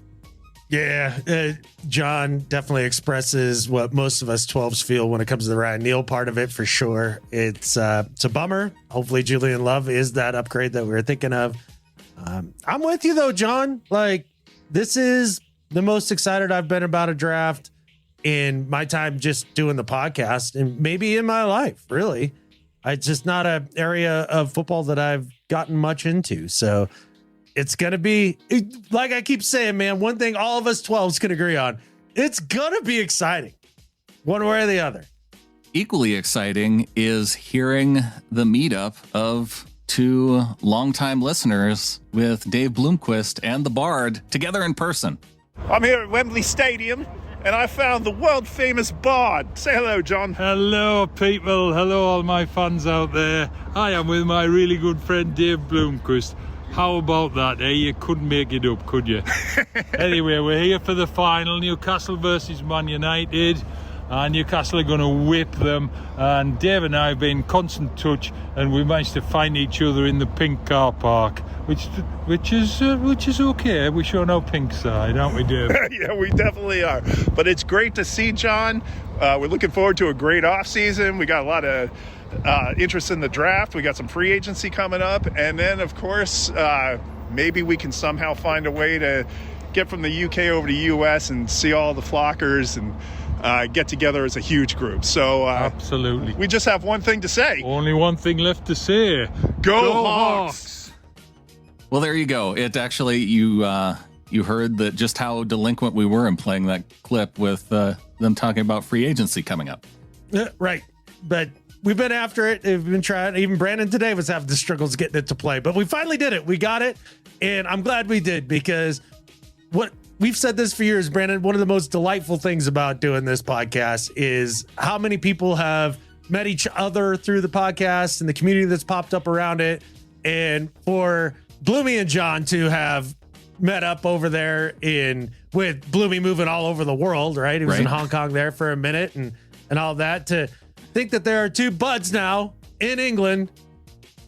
Yeah, John definitely expresses what most of us 12s feel when it comes to the Ryan Neal part of it, for sure. It's a bummer. Hopefully Julian Love is that upgrade that we were thinking of. I'm with you, though, John. Like, this is the most excited I've been about a draft in my time just doing the podcast, and maybe in my life, really. It's just not an area of football that I've gotten much into. So it's going to be, like I keep saying, man, one thing all of us 12s can agree on, it's going to be exciting one way or the other. Equally exciting is hearing the meetup of two longtime listeners with Dave Bloomquist and the Bard together in person. I'm here at Wembley Stadium, and I found the world-famous Bard. Say hello, John. Hello, people. Hello, all my fans out there. I am with my really good friend, Dave Bloomquist. How about that, eh? You couldn't make it up, could you? Anyway, we're here for the final, Newcastle versus Man United. Newcastle are going to whip them, and Dave and I have been in constant touch, and we managed to find each other in the pink car park, which is okay. We're showing our pink side, aren't we, Dave? Yeah, we definitely are. But it's great to see John. We're looking forward to a great off season. We got a lot of interest in the draft. We got some free agency coming up, and then of course maybe we can somehow find a way to get from the UK over to US and see all the Flockers and get together as a huge group. So absolutely, we just have one thing to say. Only one thing left to say. Go Hawks! Well, there you go. It actually, you heard that just how delinquent we were in playing that clip with them talking about free agency coming up. Right. But we've been after it. We've been trying. Even Brandon today was having the struggles getting it to play. But we finally did it. We got it. And I'm glad we did, because what we've said this for years, Brandon, one of the most delightful things about doing this podcast is how many people have met each other through the podcast and the community that's popped up around it. And for Bloomy and John to have met up over there with Bloomy moving all over the world, right? He was in Hong Kong there for a minute and all that, to think that there are two buds now in England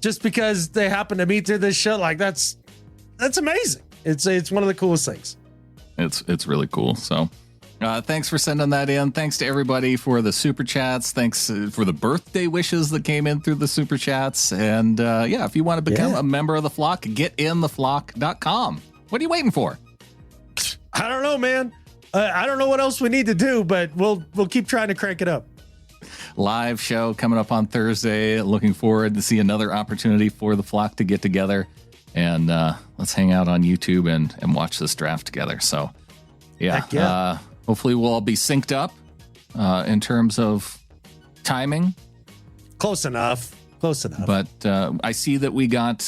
just because they happen to meet through this show. Like, that's amazing. It's one of the coolest things. It's really cool. So thanks for sending that in. Thanks to everybody for the super chats. Thanks for the birthday wishes that came in through the super chats. And if you want to become a member of the flock, getintheflock.com. What are you waiting for? I don't know, man. I don't know what else we need to do, but we'll keep trying to crank it up. Live show coming up on Thursday. Looking forward to see another opportunity for the flock to get together. And let's hang out on YouTube and watch this draft together. So, hopefully we'll all be synced up in terms of timing. Close enough. But I see that we got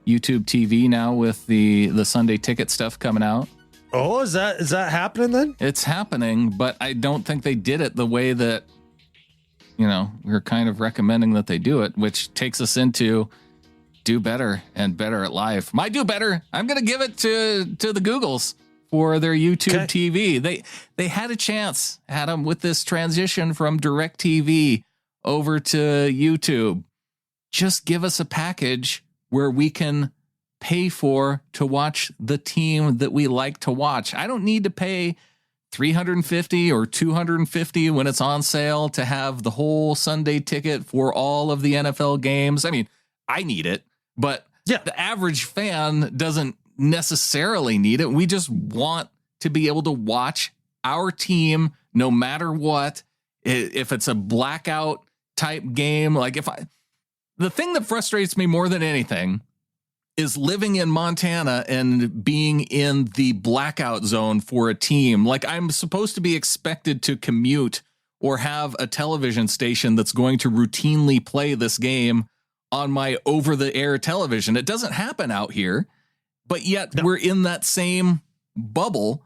YouTube TV now with the Sunday ticket stuff coming out. Oh, is that happening then? It's happening, but I don't think they did it the way that, we're kind of recommending that they do it, which takes us into do better and better at life. My do better, I'm going to give it to the Googles for their YouTube TV. They had a chance, Adam, with this transition from DirecTV over to YouTube. Just give us a package where we can pay to watch the team that we like to watch. I don't need to pay $350 or $250 when it's on sale to have the whole Sunday ticket for all of the NFL games. I mean, I need it, but the average fan doesn't necessarily need it. We just want to be able to watch our team no matter what. If it's a blackout type game, the thing that frustrates me more than anything is living in Montana and being in the blackout zone for a team. Like, I'm supposed to be expected to commute or have a television station that's going to routinely play this game on my over-the-air television. It doesn't happen out here, but yet we're in that same bubble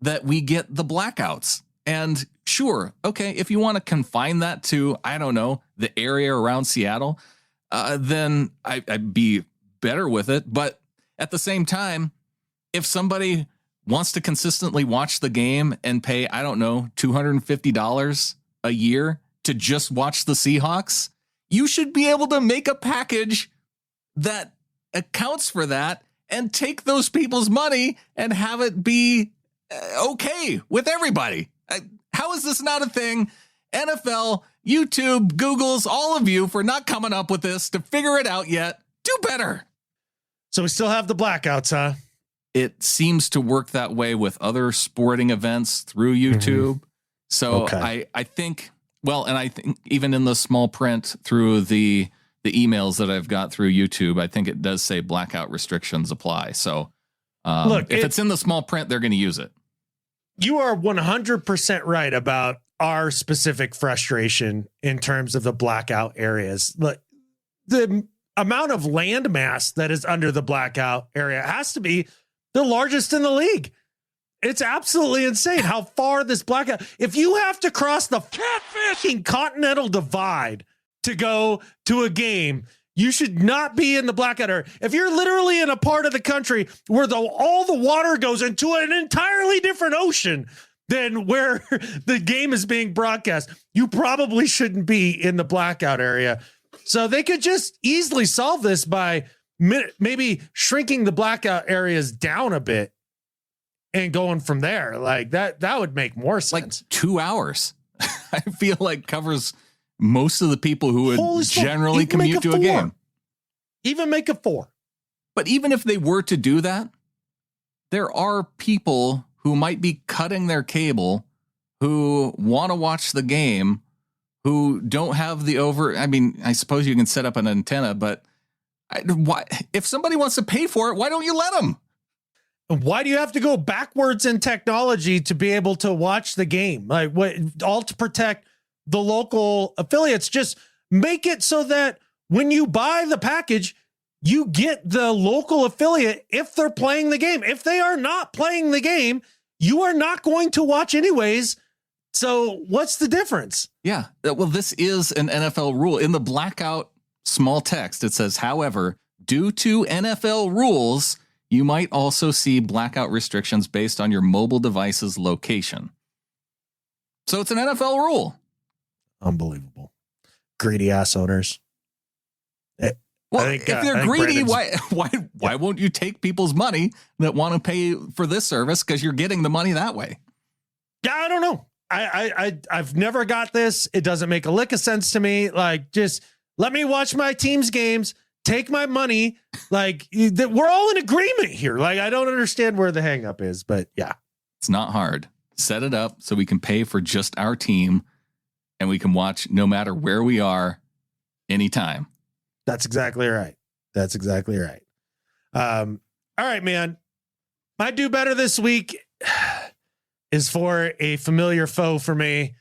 that we get the blackouts. And sure, okay, if you want to confine that to, I don't know, the area around Seattle, then I'd be better with it. But at the same time, if somebody wants to consistently watch the game and pay, I don't know, $250 a year to just watch the Seahawks, you should be able to make a package that accounts for that and take those people's money and have it be okay with everybody. How is this not a thing? NFL, YouTube, Google's, all of you for not coming up with this to figure it out yet. Do better. So we still have the blackouts, huh? It seems to work that way with other sporting events through YouTube. Mm-hmm. So okay. I think, well, and I think even in the small print through the emails that I've got through YouTube, I think it does say blackout restrictions apply. So look, if it's in the small print, they're going to use it. You are 100% right about our specific frustration in terms of the blackout areas. Look, the amount of land mass that is under the blackout area has to be the largest in the league. It's absolutely insane how far this blackout, if you have to cross the catfishing continental divide to go to a game, you should not be in the blackout area. If you're literally in a part of the country where all the water goes into an entirely different ocean than where the game is being broadcast, you probably shouldn't be in the blackout area. So they could just easily solve this by maybe shrinking the blackout areas down a bit and going from there. Like that would make more sense. Like 2 hours. I feel like covers most of the people who would generally commute to a game. Even make it 4. But even if they were to do that, there are people who might be cutting their cable who want to watch the game, who don't have the I mean, I suppose you can set up an antenna, but if somebody wants to pay for it, why don't you let them? Why do you have to go backwards in technology to be able to watch the game? Like what, all to protect the local affiliates? Just make it so that when you buy the package, you get the local affiliate if they're playing the game. If they are not playing the game, you are not going to watch anyways. So what's the difference? Yeah. Well, this is an NFL rule. In the blackout small text, it says, however, due to NFL rules, you might also see blackout restrictions based on your mobile device's location. So it's an NFL rule. Unbelievable. Greedy ass owners. Well, if they're greedy, why won't you take people's money that want to pay for this service? Because you're getting the money that way. Yeah, I don't know. I've never got this. It doesn't make a lick of sense to me. Like, just let me watch my team's games. Take my money. Like, we're all in agreement here. Like, I don't understand where the hang up is, but yeah. It's not hard. Set it up so we can pay for just our team and we can watch no matter where we are anytime. That's exactly right. That's exactly right. All right, man. My do better this week is for a familiar foe for me.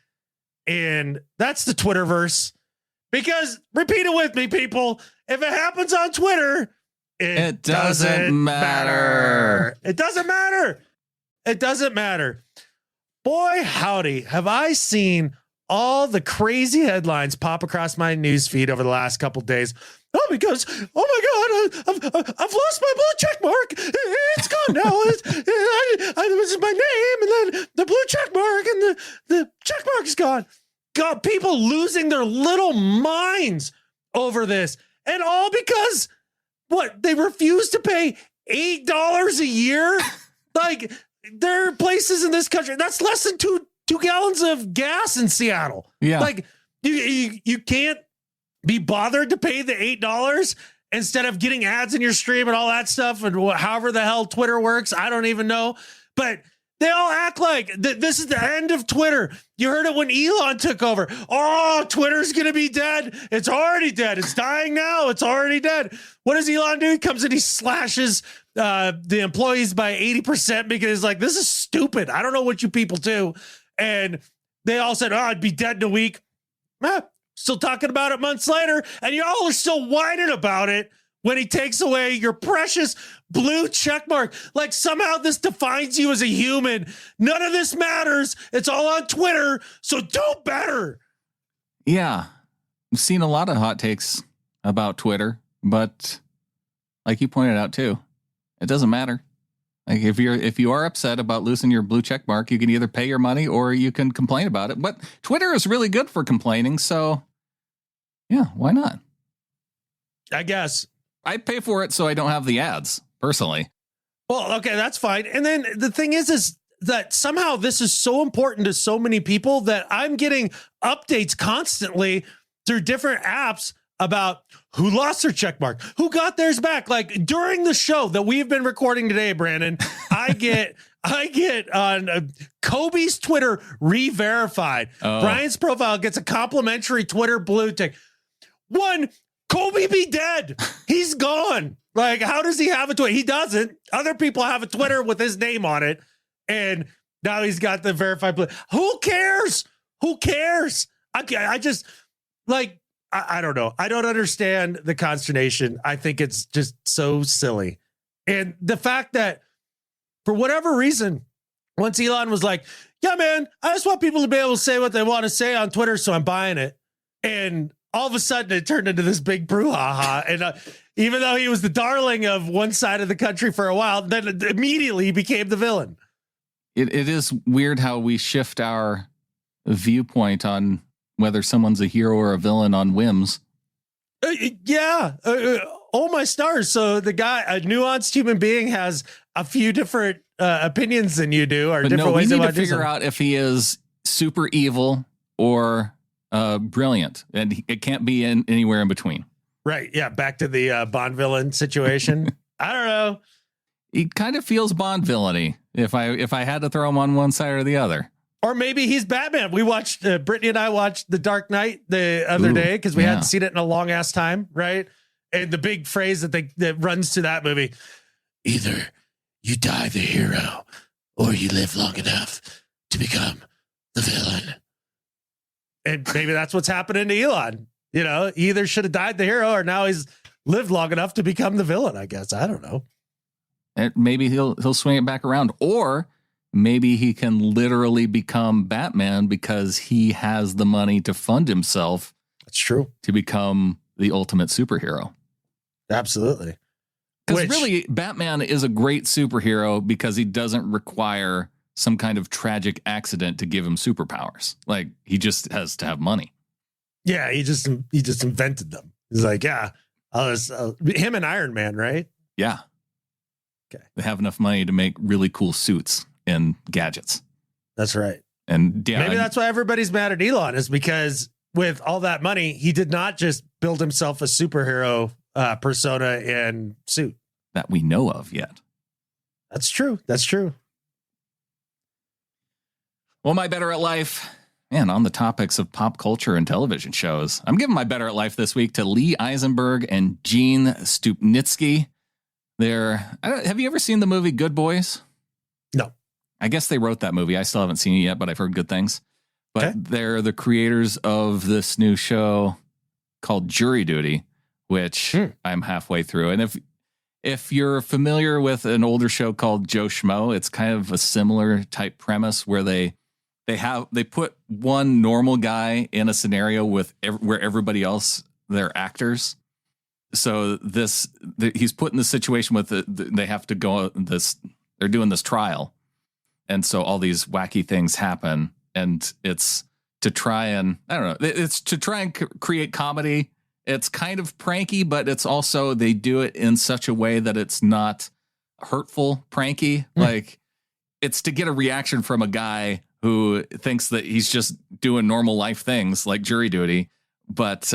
And that's the Twitterverse. Because, repeat it with me, people. If it happens on Twitter, it doesn't matter. It doesn't matter. It doesn't matter. Boy, howdy, have I seen all the crazy headlines pop across my news feed over the last couple days. Oh, because, oh my God, I've lost my blue check mark. It's gone now. This is my name, and then the blue check mark, and the check mark is gone. God, people losing their little minds over this. And all because, what, they refuse to pay $8 a year? Like, there are places in this country, that's less than two gallons of gas in Seattle. Yeah. Like, you can't be bothered to pay the $8 instead of getting ads in your stream and all that stuff, and however the hell Twitter works. I don't even know. But they all act like this is the end of Twitter. You heard it when Elon took over. Oh, Twitter's going to be dead. It's already dead. It's dying now. It's already dead. What does Elon do? He comes in, he slashes the employees by 80% because he's like, this is stupid. I don't know what you people do. And They all said, I'd be dead in a week. Still talking about it months later, and y'all are still whining about it when he takes away your precious blue check mark. Like somehow this defines you as a human. None of this matters. It's all on Twitter, so do better. Yeah. I've seen a lot of hot takes about Twitter, but like you pointed out too, it doesn't matter. Like if you are upset about losing your blue check mark, you can either pay your money or you can complain about it. But Twitter is really good for complaining, so yeah, why not? I guess. I pay for it so I don't have the ads, personally. Well, okay, that's fine. And then the thing is that somehow this is so important to so many people that I'm getting updates constantly through different apps about who lost their check mark, who got theirs back. Like during the show that we've been recording today, Brandon, I get on Kobe's Twitter re-verified. Brian's profile gets a complimentary Twitter blue tick. One, Kobe be dead. He's gone. Like, how does he have a Twitter? He doesn't. Other people have a Twitter with his name on it. And now he's got the verified blue. Who cares? Who cares? I just like, I don't know. I don't understand the consternation. I think it's just so silly. And the fact that for whatever reason, once Elon was like, yeah, man, I just want people to be able to say what they want to say on Twitter, so I'm buying it. And all of a sudden it turned into this big brouhaha. And even though he was the darling of one side of the country for a while, then immediately he became the villain. It is weird how we shift our viewpoint on whether someone's a hero or a villain on whims. Oh my stars. So the guy, a nuanced human being, has a few different opinions than you do, or but different ways we need to figure out if he is super evil or brilliant, and it can't be anywhere in between. Right. Yeah. Back to the Bond villain situation. I don't know. He kind of feels Bond villainy if I had to throw him on one side or the other. Or maybe he's Batman. We watched, Brittany and I watched The Dark Knight the other day because we hadn't seen it in a long ass time, right? And the big phrase that runs to that movie: either you die the hero or you live long enough to become the villain. And maybe that's what's happening to Elon. You know, he either should have died the hero or now he's lived long enough to become the villain, I guess. I don't know. And maybe he'll swing it back around, or maybe he can literally become Batman because he has the money to fund himself. That's true. To become the ultimate superhero. Absolutely. Because really, Batman is a great superhero because he doesn't require some kind of tragic accident to give him superpowers. Like, he just has to have money. Yeah, he just invented them. He's like, yeah, him and Iron Man, right? Yeah. Okay. They have enough money to make really cool suits and gadgets. That's right. And yeah, maybe that's why everybody's mad at Elon, is because with all that money, he did not just build himself a superhero persona and suit that we know of yet. That's true. That's true. Well, my Better at Life, man, on the topics of pop culture and television shows, I'm giving my Better at Life this week to Lee Eisenberg and Gene Stupnitsky. Have you ever seen the movie Good Boys? No. I guess they wrote that movie. I still haven't seen it yet, but I've heard good things. But They're the creators of this new show called Jury Duty, which I'm halfway through. And if you're familiar with an older show called Joe Schmo, it's kind of a similar type premise where they put one normal guy in a scenario where everybody else, they're actors. So he's put in the situation with they have to go they're doing this trial. And so all these wacky things happen, and it's to try and, I don't know, it's to try and create comedy. It's kind of pranky, but it's also, they do it in such a way that it's not hurtful pranky. Like, it's to get a reaction from a guy who thinks that he's just doing normal life things like jury duty, but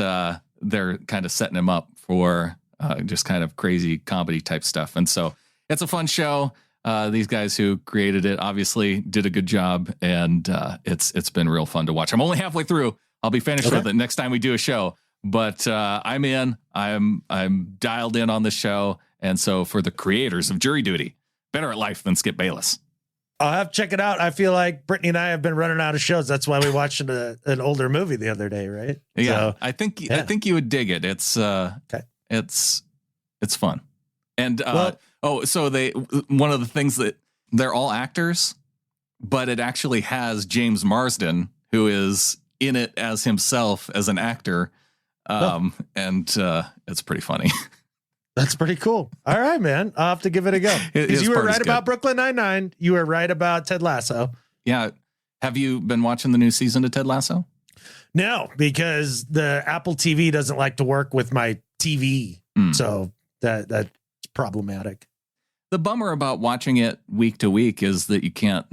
they're kind of setting him up for just kind of crazy comedy type stuff. And so it's a fun show. These guys who created it obviously did a good job, and it's been real fun to watch. I'm only halfway through. I'll be finished with it next time we do a show. But I'm in. I'm dialed in on the show. And so for the creators of Jury Duty, Better at Life than Skip Bayless. I'll have to check it out. I feel like Brittany and I have been running out of shows. That's why we watched an older movie the other day, right? Yeah, So, I think you would dig it. It's it's fun. And so one of the things that they're all actors, but it actually has James Marsden, who is in it as himself as an actor. And it's pretty funny. That's pretty cool. All right, man. I'll have to give it a go. Because you were right about Brooklyn Nine-Nine. You were right about Ted Lasso. Yeah. Have you been watching the new season of Ted Lasso? No, because the Apple TV doesn't like to work with my TV. So that's problematic. The bummer about watching it week to week is that you can't,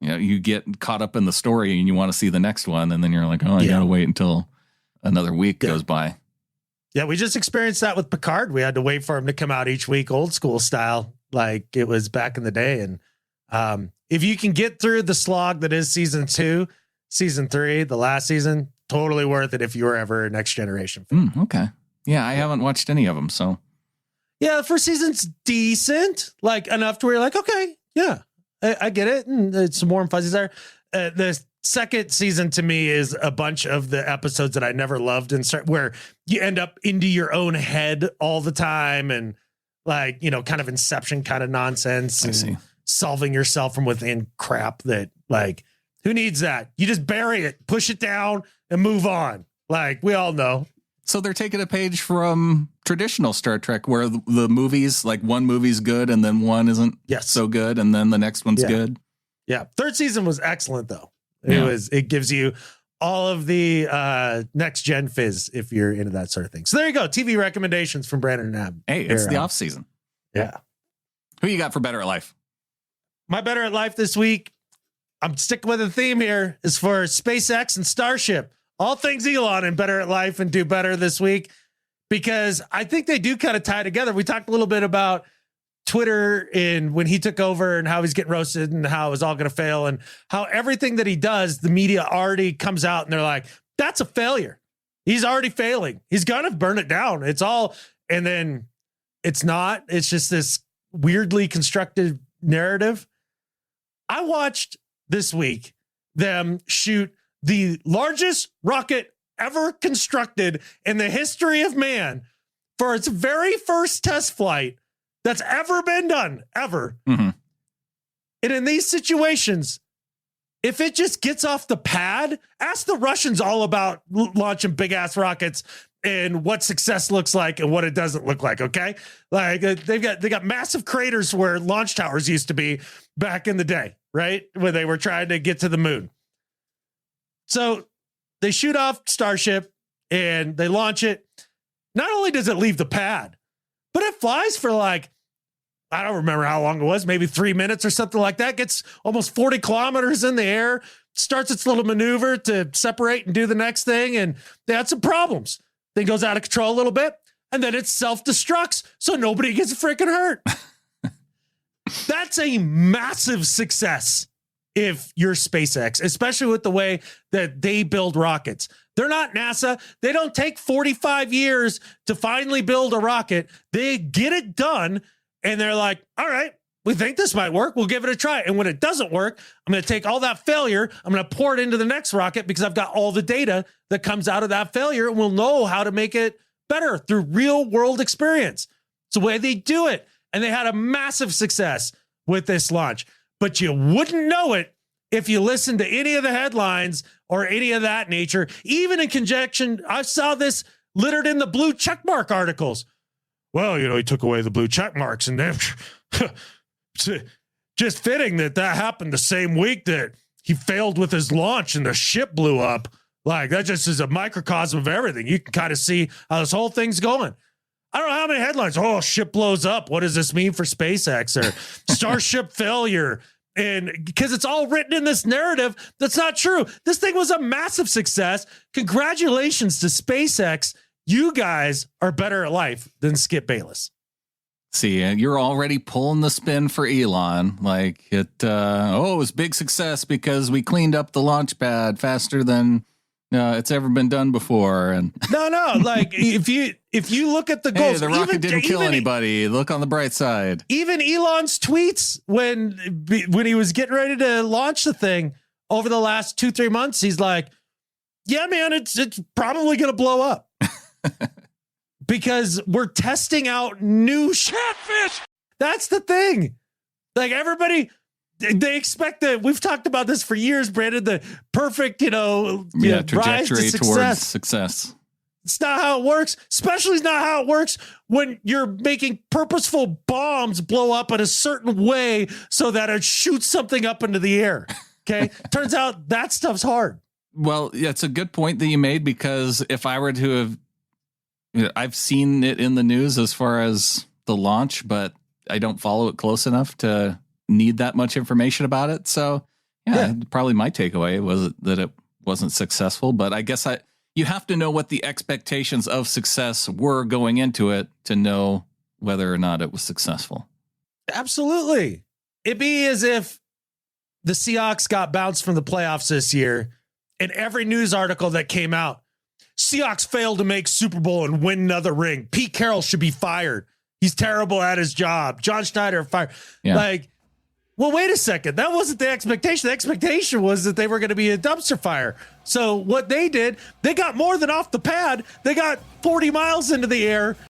you get caught up in the story and you want to see the next one. And then you're like, I got to wait until another week goes by. Yeah, we just experienced that with Picard. We had to wait for him to come out each week, old school style, like it was back in the day. And if you can get through the slog that is season 2, season 3, the last season, totally worth it if you were ever a Next Generation fan. Okay. Yeah, I haven't watched any of them, so. Yeah, the first season's decent, like enough to where you're like, okay, yeah, I get it. And it's some warm fuzzies there. The second season to me is a bunch of the episodes that I never loved and where you end up into your own head all the time and like, kind of Inception kind of nonsense and solving yourself from within crap that like, who needs that? You just bury it, push it down and move on. Like we all know. So they're taking a page from traditional Star Trek where the movies, like one movie's good and then one isn't so good. And then the next one's good. Yeah. Third season was excellent though. It gives you all of the next gen fizz if you're into that sort of thing. So there you go. TV recommendations from Brandon and Ab. Hey, it's the off season. Yeah. Who you got for Better at Life? My Better at Life this week, I'm sticking with the theme here, is for SpaceX and Starship. All things Elon and Better at Life and do better this week, because I think they do kind of tie together. We talked a little bit about Twitter and when he took over and how he's getting roasted and how it was all going to fail and how everything that he does, the media already comes out and they're like, that's a failure. He's already failing. He's going to burn it down. It's all, and then it's not, it's just this weirdly constructed narrative. I watched this week them shoot the largest rocket ever constructed in the history of man for its very first test flight that's ever been done, ever. Mm-hmm. And in these situations, if it just gets off the pad, ask the Russians all about launching big ass rockets and what success looks like and what it doesn't look like. Okay. Like they got massive craters where launch towers used to be back in the day, right? When they were trying to get to the moon. So they shoot off Starship and they launch it. Not only does it leave the pad, but it flies for like, I don't remember how long it was, maybe 3 minutes or something like that. Gets almost 40 kilometers in the air, starts its little maneuver to separate and do the next thing. And they had some problems. Then goes out of control a little bit and then it self-destructs so nobody gets freaking hurt. That's a massive success if you're SpaceX, especially with the way that they build rockets. They're not NASA. They don't take 45 years to finally build a rocket. They get it done. And they're like, all right, we think this might work. We'll give it a try. And when it doesn't work, I'm going to take all that failure. I'm going to pour it into the next rocket because I've got all the data that comes out of that failure. And we'll know how to make it better through real world experience. It's the way they do it. And they had a massive success with this launch. But you wouldn't know it if you listen to any of the headlines or any of that nature, even in conjunction. I saw this littered in the blue checkmark articles. Well, he took away the blue check marks and then just fitting that happened the same week that he failed with his launch and the ship blew up. Like that just is a microcosm of everything. You can kind of see how this whole thing's going. I don't know how many headlines. Oh, ship blows up. What does this mean for SpaceX or Starship failure? And because it's all written in this narrative, that's not true. This thing was a massive success. Congratulations to SpaceX. You guys are better at life than Skip Bayless. See, you're already pulling the spin for Elon. Like it was big success because we cleaned up the launch pad faster than it's ever been done before. And No, like if you look at the hey, goals, the rocket didn't kill anybody. Look on the bright side. Even Elon's tweets when he was getting ready to launch the thing over the last 2-3 months, he's like, yeah, man, it's probably going to blow up because we're testing out new catfish. That's the thing. Like everybody, they expect that. We've talked about this for years, Brandon, the perfect, trajectory towards success. It's not how it works. Especially it's not how it works when you're making purposeful bombs blow up in a certain way so that it shoots something up into the air. Okay. Turns out that stuff's hard. Well, yeah, it's a good point that you made, because if I were to have, I've seen it in the news as far as the launch, but I don't follow it close enough to need that much information about it. So yeah. Probably my takeaway was that it wasn't successful, but I guess you have to know what the expectations of success were going into it to know whether or not it was successful. Absolutely. It'd be as if the Seahawks got bounced from the playoffs this year, and every news article that came out, Seahawks failed to make Super Bowl and win another ring. Pete Carroll should be fired. He's terrible at his job. John Schneider fired. Yeah. Like, well, wait a second. That wasn't the expectation. The expectation was that they were going to be a dumpster fire. So what they did, they got more than off the pad. They got 40 miles into the air